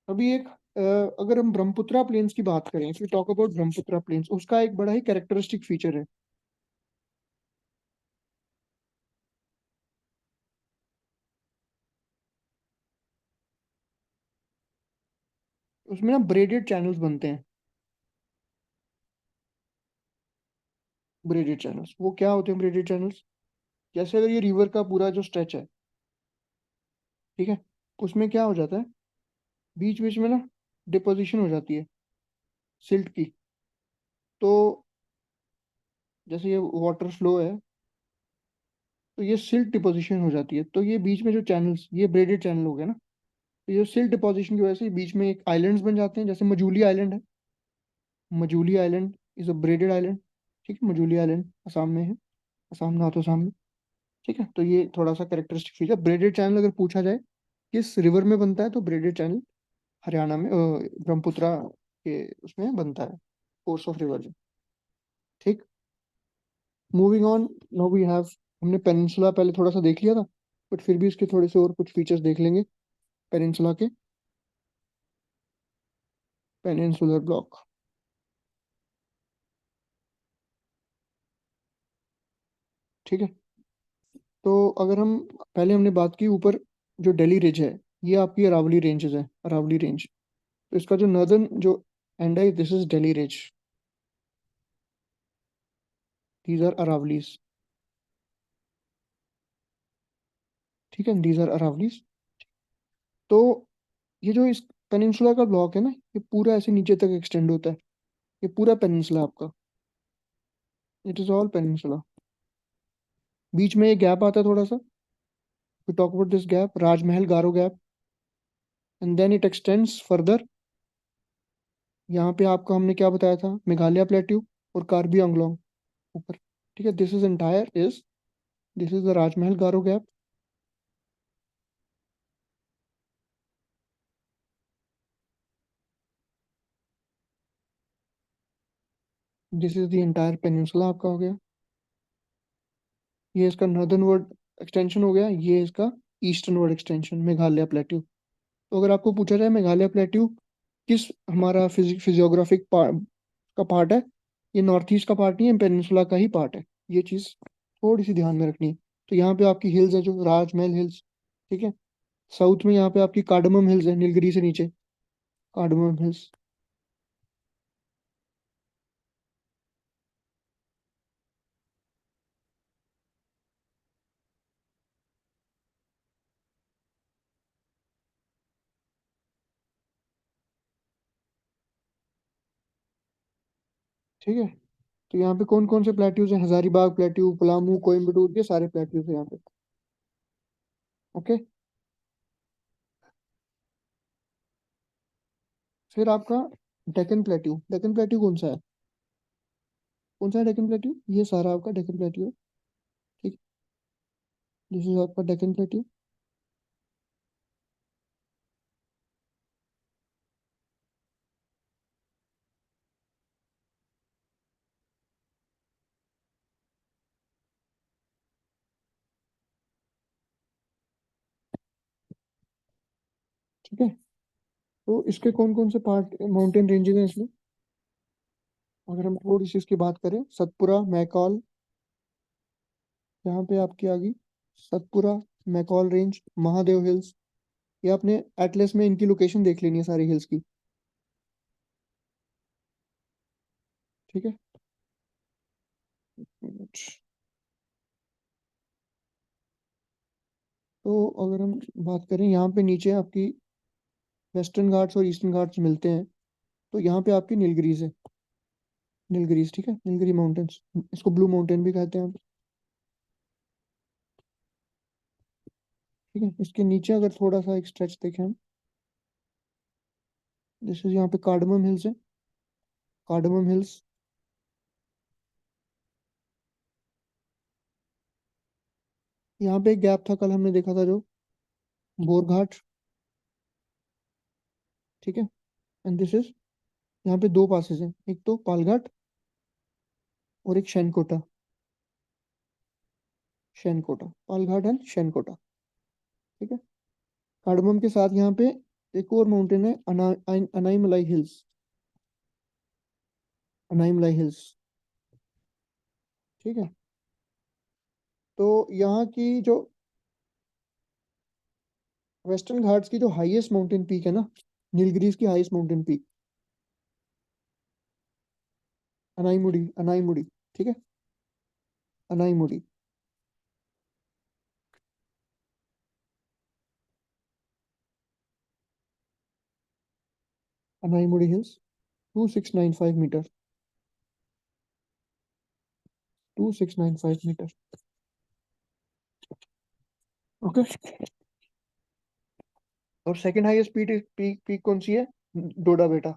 अभी एक अगर हम ब्रह्मपुत्रा प्लेन्स की बात करें, if you talk about Brahmaputra plains, उसका एक बड़ा ही कैरेक्टरिस्टिक फीचर है। उसमें ना ब्रेडेड चैनल्स बनते हैं। ब्रेडेड चैनल्स वो क्या होते हैं? ब्रेडेड चैनल्स, जैसे अगर ये रिवर का पूरा जो स्ट्रेच है, ठीक है, उसमें क्या हो जाता है, बीच बीच में ना डिपोजिशन हो जाती है सिल्ट की। तो जैसे ये वाटर फ्लो है, तो ये सिल्ट डिपोजिशन हो जाती है, तो ये बीच में जो चैनल्स, ये ब्रेडेड चैनल हो गया ना, तो ये सिल्ट डिपोजिशन की वजह से बीच में एक आइलैंड्स बन जाते हैं। जैसे मजूली आइलैंड है, Majuli island is a braided island. ठीक है, मजूली आइलैंड असम में है, असम नॉर्थ असम में। ठीक है, तो ये थोड़ा सा कैरेक्टरिस्टिक फीचर। ब्रेडेड चैनल अगर पूछा जाए किस रिवर में बनता है, तो ब्रेडेड चैनल हरियाणा में ब्रह्मपुत्रा के उसमें बनता है, कोर्स ऑफ रिवर। ठीक, moving on, now we have, हमने पेनिनसुला पहले थोड़ा सा देख लिया था, बट फिर भी इसके थोड़े से और कुछ फीचर्स देख लेंगे पेनिनसुला के। पेनिनसुलर ब्लॉक, ठीक है। तो अगर हम, पहले हमने बात की ऊपर जो दिल्ली रिज है, ये आपकी अरावली रेंजेस है, अरावली रेंज। तो इसका जो नर्दर्न जो एंड है, this is Delhi ridge, these are Aravallis. ठीक है, दीज आर अरावलीज। तो ये जो इस पेनिनसुला का ब्लॉक है ना, ये पूरा ऐसे नीचे तक एक्सटेंड होता है। ये पूरा पेनिनसुला आपका, इट इज ऑल पेनिनसुला। बीच में एक गैप आता है थोड़ा सा, we talk about this gap, Rajmahal Garo gap, and then it extends further. यहाँ पे आपका हमने क्या बताया था, मेघालय प्लेट्यू और कार्बी आंगलोंग ऊपर। ठीक है, this is entire is, this is the Rajmahal Garo gap. This is the entire peninsula आपका हो गया। ये इसका नॉर्दर्न वर्ड एक्सटेंशन हो गया, ये इसका eastern word extension Meghalaya plateau. तो अगर आपको पूछा जाए मेघालय प्लेट्यू किस हमारा फिजियोग्राफिक का पार्ट है, ये नॉर्थ ईस्ट का पार्ट नहीं है, पेनिनसुला का ही पार्ट है। ये चीज थोड़ी सी ध्यान में रखनी है। तो यहाँ पे आपकी हिल्स है जो राजमहल हिल्स, ठीक है। साउथ में यहाँ पे आपकी कार्डमम हिल्स है, नीलगिरी से नीचे कार्डमम हिल्स। ठीक है, तो यहाँ पे कौन कौन से प्लेट्यूज हैं, हजारीबाग प्लेट्यू, पलामू, कोयम्बटूर, ये सारे प्लेट्यूज हैं यहाँ पे। ओके, फिर आपका डेक्कन प्लेट्यू। डेक्कन प्लेट्यू कौन सा है, कौन सा है डेक्कन प्लेट्यू? ये सारा आपका डेक्कन प्लेट्यू है। ठीक, दिस इज आपका डेक्कन प्लेट्यू। ठीक है, तो इसके कौन कौन से पार्ट माउंटेन रेंजेस हैं इसमें? अगर हम थोड़ी सी इसकी बात करें, सतपुरा, मैकॉल, यहाँ पे आपकी आ गई Satpura, McCall range, Mahadev hills. ये आपने एटलस में इनकी लोकेशन देख लेनी है सारी हिल्स की। ठीक है, तो अगर हम बात करें, यहाँ पे नीचे आपकी वेस्टर्न घाट्स और ईस्टर्न घाट्स मिलते हैं। तो यहाँ पे आपकी नीलगिरीज है, नीलगिरीज। ठीक है, नीलगिरी माउंटेन्स, इसको ब्लू माउंटेन भी कहते हैं हम। ठीक है, इसके नीचे अगर थोड़ा सा एक स्ट्रेच देखें हम, जैसे यहाँ पे कार्डमम हिल्स है, कार्डमम हिल्स। यहाँ पे एक गैप था, कल हमने देखा था जो बोरघाट। ठीक है, एंड दिस इज, यहाँ पे दो पासेस हैं, एक तो पालघाट और एक शैनकोटा। शैनकोटा, पालघाट एंड शैनकोटा। ठीक है, कार्डमम के साथ यहाँ पे एक और माउंटेन है अनाईमलाई हिल्स, अनाईमलाई हिल्स, ठीक है। तो यहाँ की जो वेस्टर्न घाट्स की जो हाईएस्ट माउंटेन पीक है ना, नीलगिरीज की highest mountain peak Anaimudi, Anaimudi, ठीक है, Anaimudi. Anaimudi hills 2695 metre, 2695 metre, okay. और second highest peak peak peak कौन सी है? डोडा बेटा,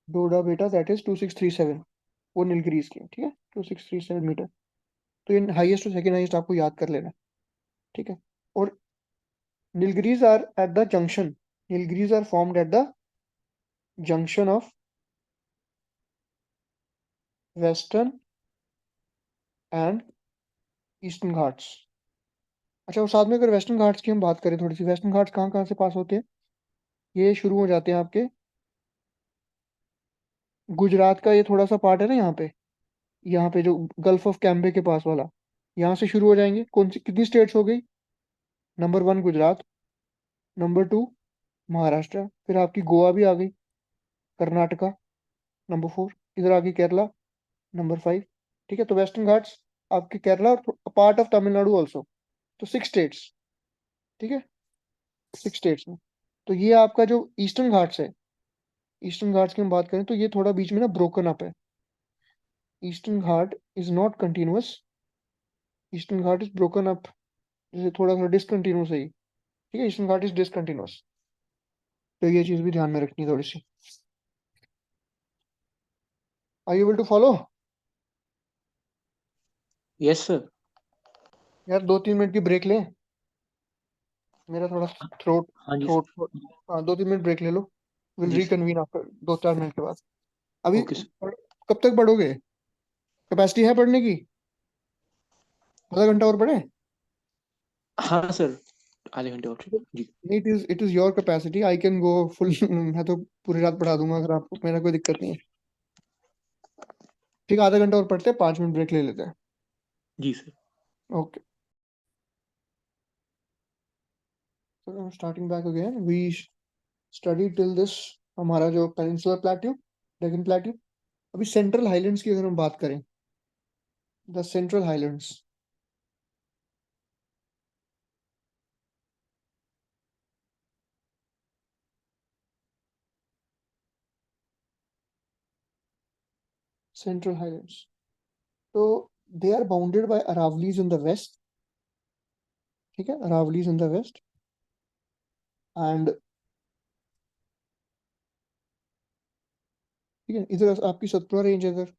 डोडा बेटा, दैट इज 2637, वो नीलगिरीज की है, ठीक है, 2637 मीटर। तो ये हाईएस्ट और सेकंड हाईएस्ट आपको याद कर लेना, ठीक है। और Nilgiris are at the junction, Nilgiris are formed at the junction of western and eastern Ghats. अच्छा, और साथ में अगर वेस्टर्न घाट्स की हम बात करें थोड़ी सी, वेस्टर्न घाट्स कहाँ कहाँ से पास होते हैं? ये शुरू हो जाते हैं आपके गुजरात का, ये थोड़ा सा पार्ट है ना यहाँ पे जो गल्फ ऑफ कैम्बे के पास वाला, यहाँ से शुरू हो जाएंगे। कौन सी कितनी स्टेट्स हो गई? नंबर 1 गुजरात, नंबर 2 महाराष्ट्र, फिर आपकी गोवा भी आ गई, कर्नाटका नंबर 4, इधर आ गई केरला नंबर 5, ठीक है। तो वेस्टर्न घाट्स आपके केरला और पार्ट ऑफ तमिलनाडु ऑल्सो, तो 6 स्टेट्स, ठीक है, 6 स्टेट्स में। तो ये आपका जो ईस्टर्न घाट्स है, ईस्टर्न घाट्स की हम बात करें तो ये थोड़ा बीच में ना ब्रोकन अप है। Eastern Ghat is not continuous, eastern Ghat is broken up, जैसे थोड़ा सा डिसकंटिन्यूअस है ये, ठीक है, ईस्टर्न घाट इज डिसकंटिन्यूअस। तो ये चीज भी ध्यान में रखनी है थोड़ी सी। Are you able to follow? Yes sir. यार 2-3 मिनट की ब्रेक लें, मेरा थोड़ा थ्रोट हाँ जी थ्रोट सर। हाँ, 2-3 मिनट ब्रेक ले लो, will ji sir. Reconvene after 2-4 minute के बाद। अभी ओके सर। कब तक पढ़ोगे? कैपेसिटी है पढ़ने की? आधा घंटा और पढ़े? हाँ सर, आधे घंटे और जी। It is your capacity, I can go full मैं तो पूरी रात पढ़ा दूंगा अगर आपको, मेरा कोई दिक्कत नहीं है। ठीक है, आधा घंटा और पढ़ते हैं, 5 मिनट ब्रेक ले लेते हैं। जी sir. Okay, starting back again, we study till this, हमारा जो पेनिनसुलर प्लेट्यू, डेक्कन प्लेट्यू। अभी सेंट्रल हाईलैंड्स की अगर हम बात करें, the central highlands, central highlands, तो they are bounded by Aravallis in the west, ठीक है, Aravallis in the west, and ठीक है, इधर आपकी सतपुरा रेंज है, इधर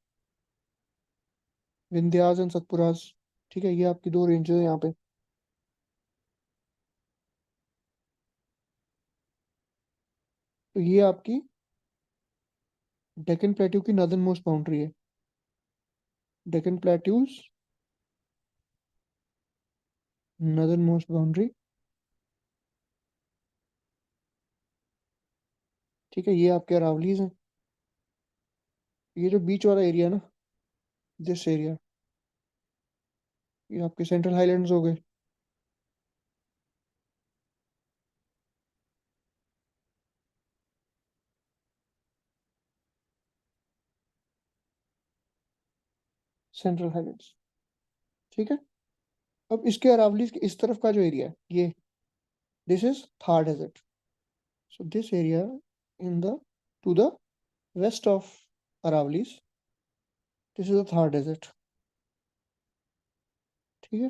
विंध्यास एंड सतपुरास, ठीक है, ये आपकी 2 रेंज है यहाँ पे। तो ये आपकी डेक्कन प्लेट्यू की नॉर्दर्न मोस्ट बाउंड्री है, Deccan plateaus northern most boundary, ठीक है। ये आपके अरावलीज हैं, ये जो बीच वाला एरिया ना, दिस एरिया, ये आपके सेंट्रल हाईलैंड्स हो गए। सेंट्रल हाईलैंड्स, ठीक है। अब इसके अरावलीज के इस तरफ का जो एरिया है, ये this is Thar desert, so this area in the to the west of Aravallis, this is the Thar desert, ठीक है।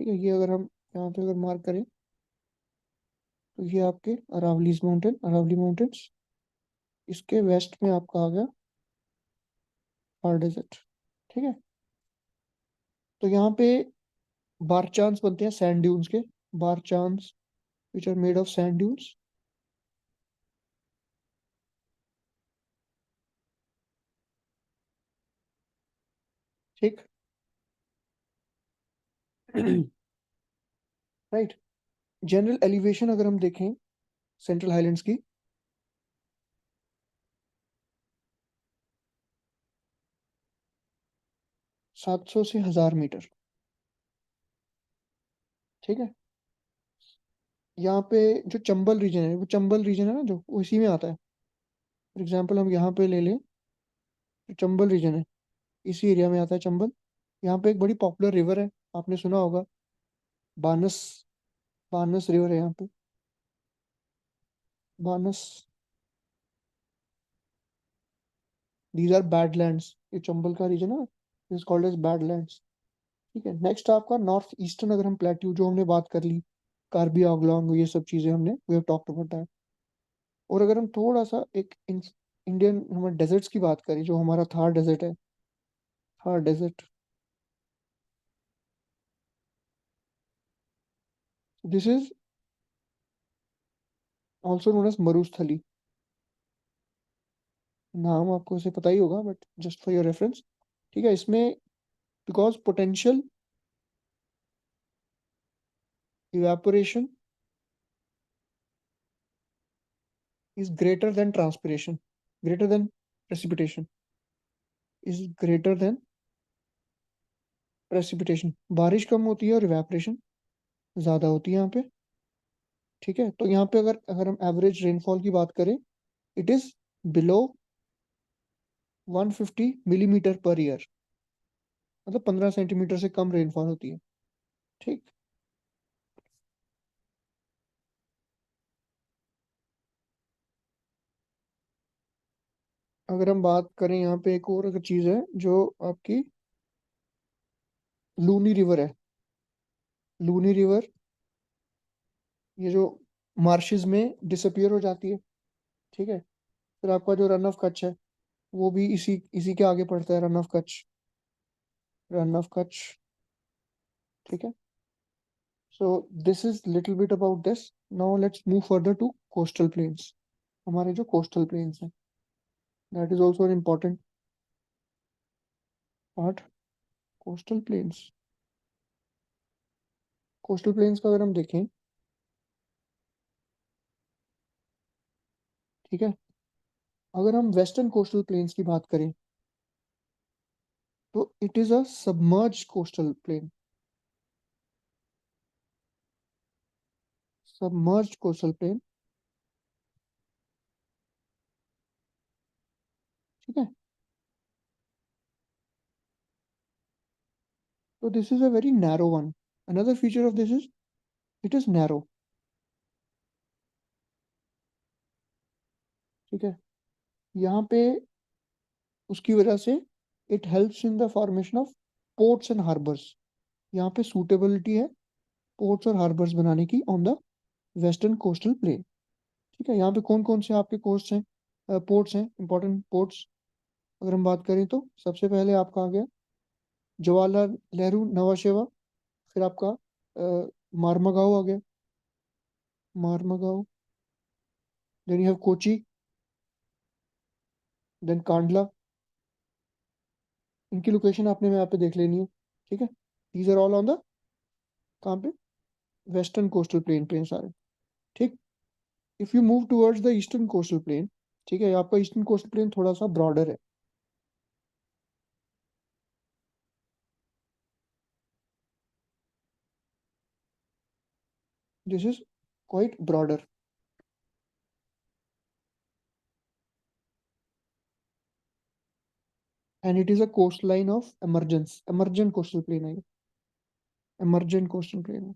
ठीक है, ये अगर हम यहाँ पे अगर मार्क करें तो ये आपके अरावलीज माउंटेन, अरावली माउंटेन्स, इसके वेस्ट में आपका आ गया थार डेजर्ट, ठीक है। तो यहाँ पे बारचांस बनते हैं सैंड ड्यून्स के, बारचांस which are made of sand dunes, ठीक। राइट। जनरल एलिवेशन अगर हम देखें सेंट्रल हाईलैंड्स की, सात सौ से 1000 मीटर। ठीक है। यहाँ पे जो चंबल रीजन है, वो चंबल रीजन है ना, जो वो इसी में आता है। फॉर एग्जाम्पल हम यहाँ पे ले लें, जो चंबल रीजन है इसी एरिया में आता है चंबल। यहाँ पे एक बड़ी पॉपुलर रिवर है, आपने सुना होगा, बानस। बानस रिवर है यहाँ पे, बानस। These are badlands. ये चंबल का रीजन है, इज कॉल्ड एज बैडलैंड्स। ठीक है। नेक्स्ट आपका नॉर्थ ईस्टर्न, अगर हम प्लेट्यू जो हमने बात कर ली, कार्बी आंगलोंग, ये सब चीजें हमने we have talked about that. और अगर हम थोड़ा सा एक इंडियन हमारे डेजर्ट्स की बात करें, जो हमारा थार डेजर्ट है, Thar desert, this is also known as Marusthali. नाम आपको इसे पता ही होगा, but just for your reference. ठीक है। इसमें because potential evaporation is greater than transpiration, greater than precipitation, is greater than precipitation। बारिश कम होती है और इवेपोरेशन ज्यादा होती है यहाँ पे। ठीक है। तो यहाँ पे अगर अगर हम एवरेज रेनफॉल की बात करें, it is below 150 millimetre per year, मतलब 15 सेंटीमीटर से कम रेनफॉल होती है। ठीक। अगर हम बात करें यहाँ पे, एक और अगर चीज है जो आपकी लूनी रिवर है। लूनी रिवर, ये जो मार्शेस में डिसअपियर हो जाती है। ठीक है। फिर आपका जो रन ऑफ कच्छ है, वो भी इसी इसी के आगे पड़ता है, रन ऑफ कच्छ, रन ऑफ कच्छ। ठीक है। So this is little bit about this. Now let's move further to coastal plains. हमारे जो कोस्टल प्लेन्स हैं, that is also an important part. Coastal plains, coastal plains का अगर हम देखें, ठीक है, अगर हम वेस्टर्न कोस्टल प्लेन्स की बात करें, तो it is a submerge coastal plain. Submerge coastal plain. ठीक है। तो this is a very narrow one. Another feature of this is it is narrow. ठीक है। यहाँ पे उसकी वजह से it helps in the formation of ports and harbours. यहाँ पे सूटेबिलिटी है पोर्ट्स और हार्बर्स बनाने की on the western coastal plain. ठीक है। यहाँ पे कौन कौन से आपके कोस्ट हैं, पोर्ट्स हैं, इंपॉर्टेंट पोर्ट्स। अगर हम बात करें तो सबसे पहले आपका आ गया जवाहरलाल नेहरू नवा शेवा। फिर आपका मारमागांव आ गया, Marmagao. Then you have Kochi, then Kandla. इनकी लोकेशन आपने यहाँ पे देख लेनी है। ठीक है। These are all on the, कहाँ पे, वेस्टर्न कोस्टल प्लेन पे हैं सारे। ठीक। If you move towards the eastern coastal plain, ठीक है, आपका ईस्टर्न कोस्टल प्लेन थोड़ा सा ब्रॉडर है। This is quite broader, and it is a coast line of emergence, emergent coastal plain है, emergent कोस्टल प्लेन है।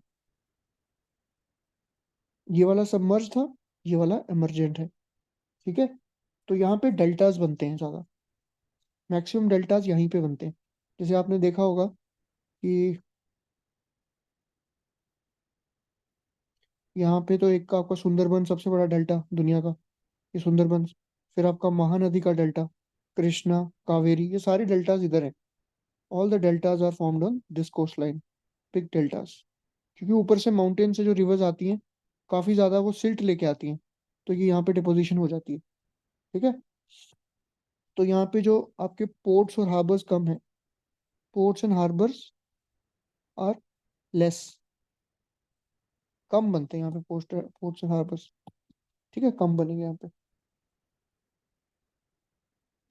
ये वाला सबमर्ज था, ये वाला emergent है। ठीक है। तो यहाँ पे डेल्टास बनते हैं ज्यादा, मैक्सिमम डेल्टास यहीं पे बनते हैं। जैसे आपने देखा होगा कि यहाँ पे तो एक का आपका सुंदरबन सबसे बड़ा डेल्टा दुनिया का, ये सुंदरबन। फिर आपका महानदी का डेल्टा, कृष्णा, कावेरी, ये सारी डेल्टास इधर है। All the deltas are formed on this coast line, big deltas. क्योंकि ऊपर से माउंटेन से जो रिवर्स आती हैं, काफी ज्यादा वो सिल्ट लेके आती हैं, तो ये यहाँ पे डिपोजिशन हो जाती है। ठीक है। तो यहाँ पे जो आपके पोर्ट्स और हार्बर्स कम है, ports and harbours are less, कम बनते हैं यहाँ पे पोर्ट्स एंड हार्बर्स, ठीक है, कम बनेंगे यहाँ पे।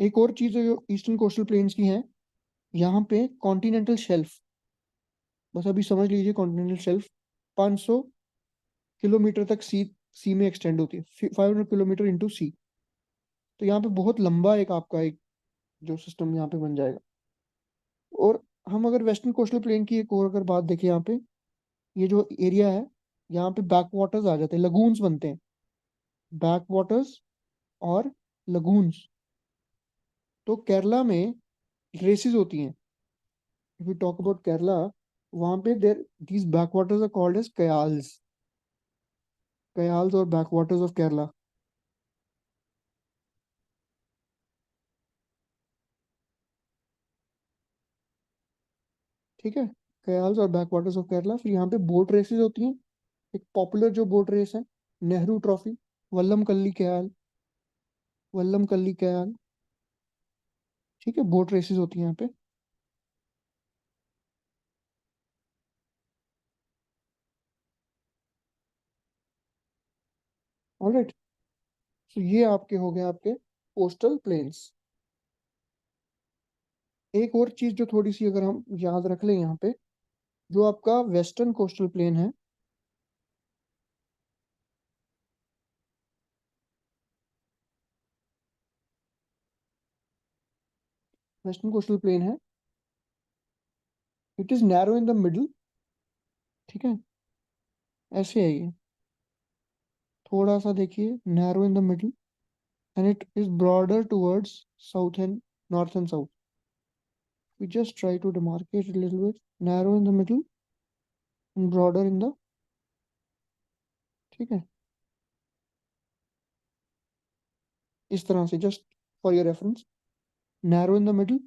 एक और चीज है जो ईस्टर्न कोस्टल प्लेन्स की है, यहाँ पे कॉन्टिनेंटल शेल्फ, बस अभी समझ लीजिए, कॉन्टिनेंटल शेल्फ 500 किलोमीटर तक सी में एक्सटेंड होती है, 500 किलोमीटर इंटू सी। तो यहाँ पे बहुत लंबा एक आपका एक जो सिस्टम यहाँ पे बन जाएगा। और हम अगर वेस्टर्न कोस्टल प्लेन की एक और अगर बात देखें, यहाँ पे ये जो एरिया है, यहाँ पे बैक वाटर्स आ जाते हैं, लगून्स बनते हैं, बैक वाटर्स और लगून्स। तो केरला में रेसेस होती हैं, if you talk about Kerala, वहां पे there these back waters are called as kayals, kayals और बैक वाटर्स ऑफ केरला। ठीक है, कयाल्स और बैक वाटर्स ऑफ केरला। फिर यहाँ पे बोट रेसेस होती हैं, एक पॉपुलर जो बोट रेस है, नेहरू ट्रॉफी, वल्लम कल्ली कयाल, वल्लम कल्ली कयाल, ठीक है, बोट रेसेस होती हैं यहाँ पे। ऑलराइट, तो ये आपके हो गए आपके कोस्टल प्लेन्स। एक और चीज जो थोड़ी सी अगर हम याद रख लें यहाँ पे, जो आपका वेस्टर्न कोस्टल प्लेन है, वेस्टर्न कोस्टल प्लेन है, it is narrow in the middle, ठीक है, ऐसे है ये, थोड़ा सा देखिए, narrow in the middle, and it is broader towards south and north and south. We just try to demarcate it a little bit, narrow in the middle and broader in the, ठीक है, इस तरह से, just for your reference, narrow in the middle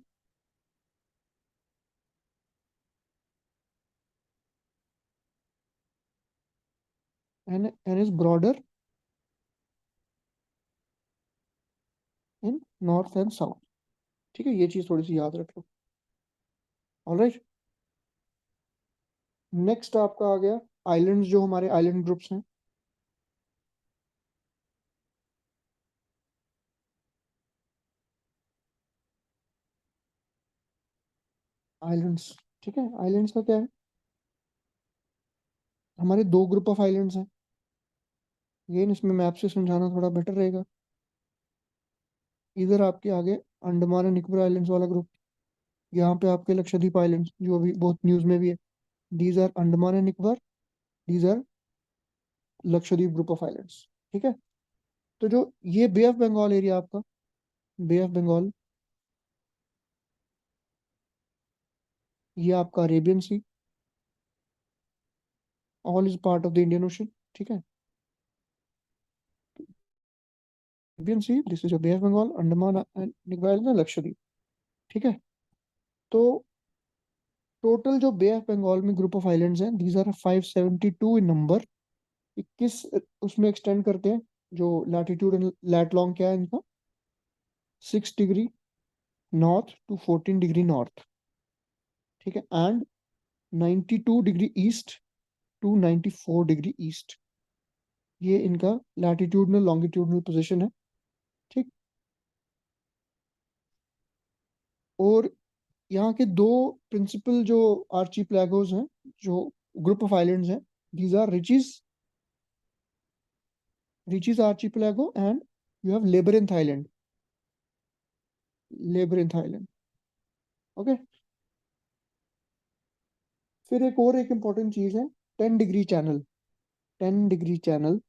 and is broader in north and south, ठीक है, ये चीज थोड़ी सी याद रख लो। ऑलराइट, नेक्स्ट आपका आ गया आइलैंड्स, जो हमारे आइलैंड ग्रुप्स हैं, आइलैंड्स, ठीक है, आइलैंड्स का क्या है, हमारे दो ग्रुप ऑफ आइलैंड्स हैं, ये इसमें मैप से समझाना थोड़ा बेटर रहेगा। इधर आपके आगे अंडमान एंड निकोबार आइलैंड्स वाला ग्रुप, यहाँ पे आपके लक्षद्वीप आइलैंड्स, जो अभी बहुत न्यूज में भी है, these are Andaman and Nicobar, these are Lakshadweep group of islands, ठीक है। तो जो ये बे ऑफ बंगाल एरिया आपका, बे ऑफ बंगाल, ये आपका Arabian sea, all is part of the Indian ocean, ठीक है, Arabian sea, this is bay of Bengal, Andaman and Nicobar, Lakshadweep, ठीक है। तो टोटल जो बे ऑफ बंगाल में ग्रुप ऑफ आइलैंड्स हैं, दीज आर 572 इन नंबर। 21 उसमें एक्सटेंड करते हैं, जो लैटिट्यूड एंड लैट लॉन्ग क्या है इनका, 6 degree north to 14 degree north, ठीक है, and 92 degree east to 94 degree east, ये इनका लैटिट्यूडनल लॉन्गिट्यूडनल पोजीशन है, ठीक। और यहाँ के दो प्रिंसिपल जो आर्चीपेलागोस हैं, जो ग्रुप ऑफ आइलैंड्स हैं, these are Ritchie's archipelago and you have labyrinth island, okay. फिर एक इंपॉर्टेंट चीज है 10 डिग्री चैनल, 10 डिग्री चैनल,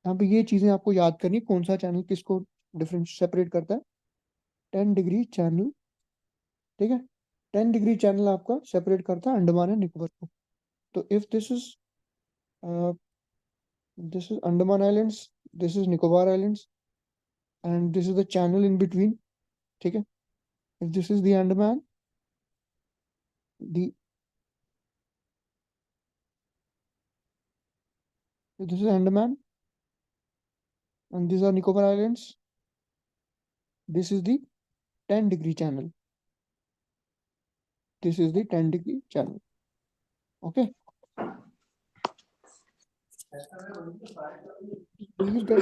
यहाँ पे ये चीजें आपको याद करनी, कौन सा चैनल किसको डिफरेंट सेपरेट करता है, 10 डिग्री चैनल, ठीक है, 10 डिग्री चैनल आपका सेपरेट करता है अंडमान एंड निकोबार को। तो if this is Andaman islands, this is Nicobar islands, and this is the channel in between, ठीक है, if this is the Andaman, the this is Andaman and these are Nicobar Islands, this is the 10 degree channel, This is the 10 degree channel. Okay. Please get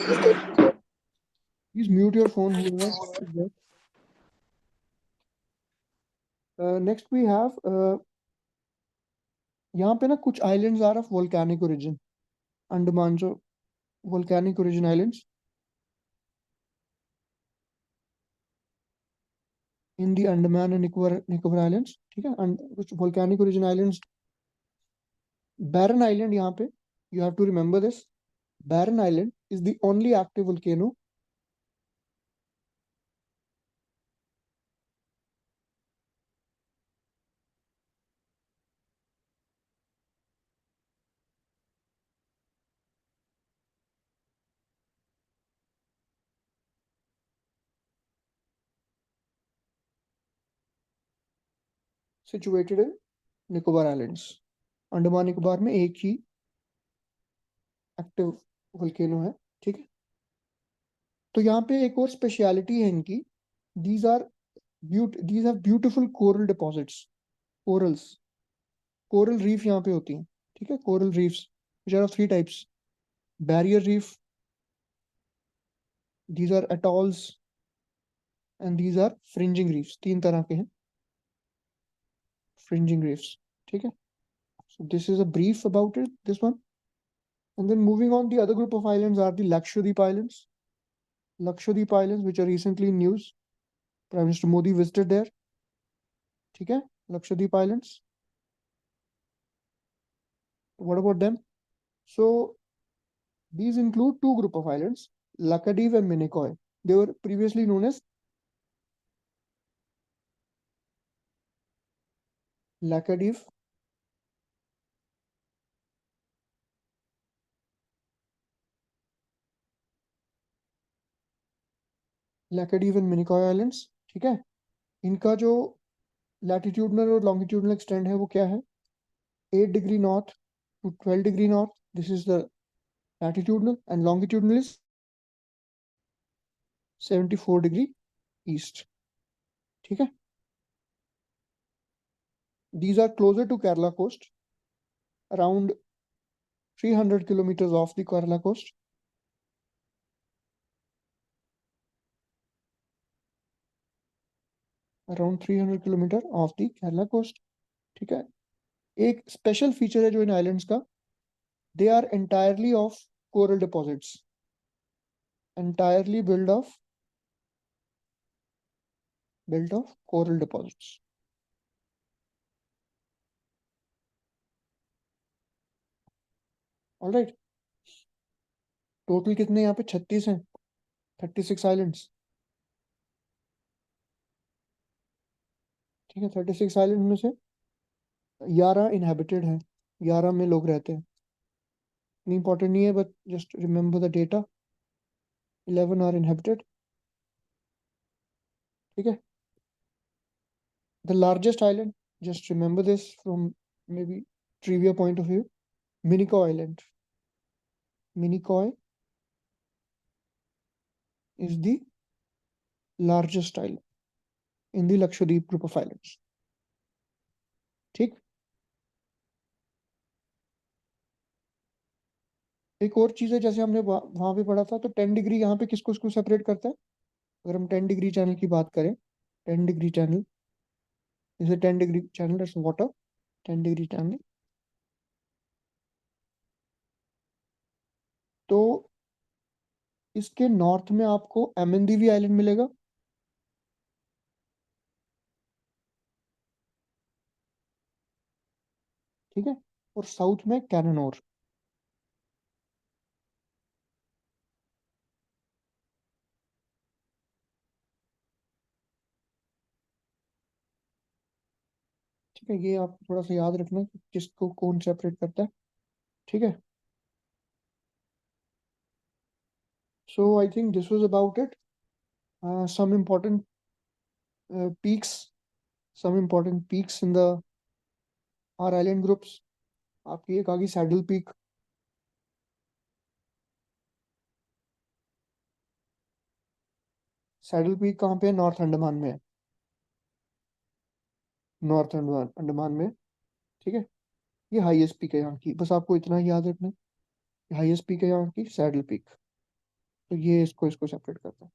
please mute your phone, whoever is there. Next we have यहाँ पे ना कुछ islands are of volcanic origin. Andaman जो volcanic origin islands in the Andaman and Nicobar Islands. ठीक है, कुछ volcanic origin islands. Barren Island यहाँ पे, you have to remember this. Barren Island is the only active volcano situated in Nicobar Islands. Andaman Nicobar में एक ही active volcano है. ठीक है, तो यहाँ पे एक और स्पेशलिटी है इनकी. these have beautiful coral deposits. coral reef यहाँ पे होती हैं. ठीक है, coral reefs which are of 3 types. barrier reef, these are atolls, and these are fringing reefs. 3 तरह के हैं fringing reefs. ठीक है, so this is a brief about it, this one. And then moving on, the other group of islands are the Lakshadweep Islands. Lakshadweep Islands, which are recently in news. Prime Minister Modi visited there. ठीक है, Lakshadweep Islands. What about them? So these include 2 group of islands, Lakshadweep and Minicoy. They were previously known as Lakshadweep and Minicoy islands. ठीक है, इनका जो latitudinal और longitudinal extend है वो क्या है? 8 degree north to 12 degree north. This is the latitudinal, and longitudinal is 74 degree east. ठीक है, these are closer to Kerala coast, around 300 kilometers off the Kerala coast. Around 300 kilometer off the Kerala coast. ठीक है, एक special feature है जो इन islands का, they are entirely of coral deposits, entirely built of coral deposits. All right, total कितने यहाँ पे 36 हैं, 36 आइलैंड्स. ठीक है, 36 आइलैंड में से 11 इनहेबिटेड हैं, 11 में लोग रहते हैं. इतनी इंपॉर्टेंट नहीं है, but just remember the data. 11 are inhabited. ठीक है, the largest island, just remember this from maybe trivia point of view, Minicoy Island. Minicoy is the largest island in the Lakshadweep group of islands. ठीक, एक और चीज है, जैसे हमने वहां पे पढ़ा था, तो 10 डिग्री यहाँ पे किसको किसको सेपरेट करता है? अगर हम 10 डिग्री चैनल की बात करें, 10 डिग्री चैनल, जैसे 10 degree channel is water, 10 degree channel, तो इसके नॉर्थ में आपको एमएनडीवी आइलैंड मिलेगा. ठीक है, और साउथ में कैननोर. ठीक है, ये आप थोड़ा सा याद रखना कि किसको कौन सेपरेट करता है. ठीक है, so I think this was about it. Some important peaks, in the our island groups. आपकी एक आ गई सैडल पीक. सैडल पीक कहाँ पे है? नॉर्थ अंडमान में है. नॉर्थ अंडमान में, ठीक है। ये हाईएस्ट पीक है यहाँ की, बस आपको इतना ही याद रखना है। हाईएस्ट पीक है यहाँ की सैडल पीक, तो ये इसको सेपरेट करता है।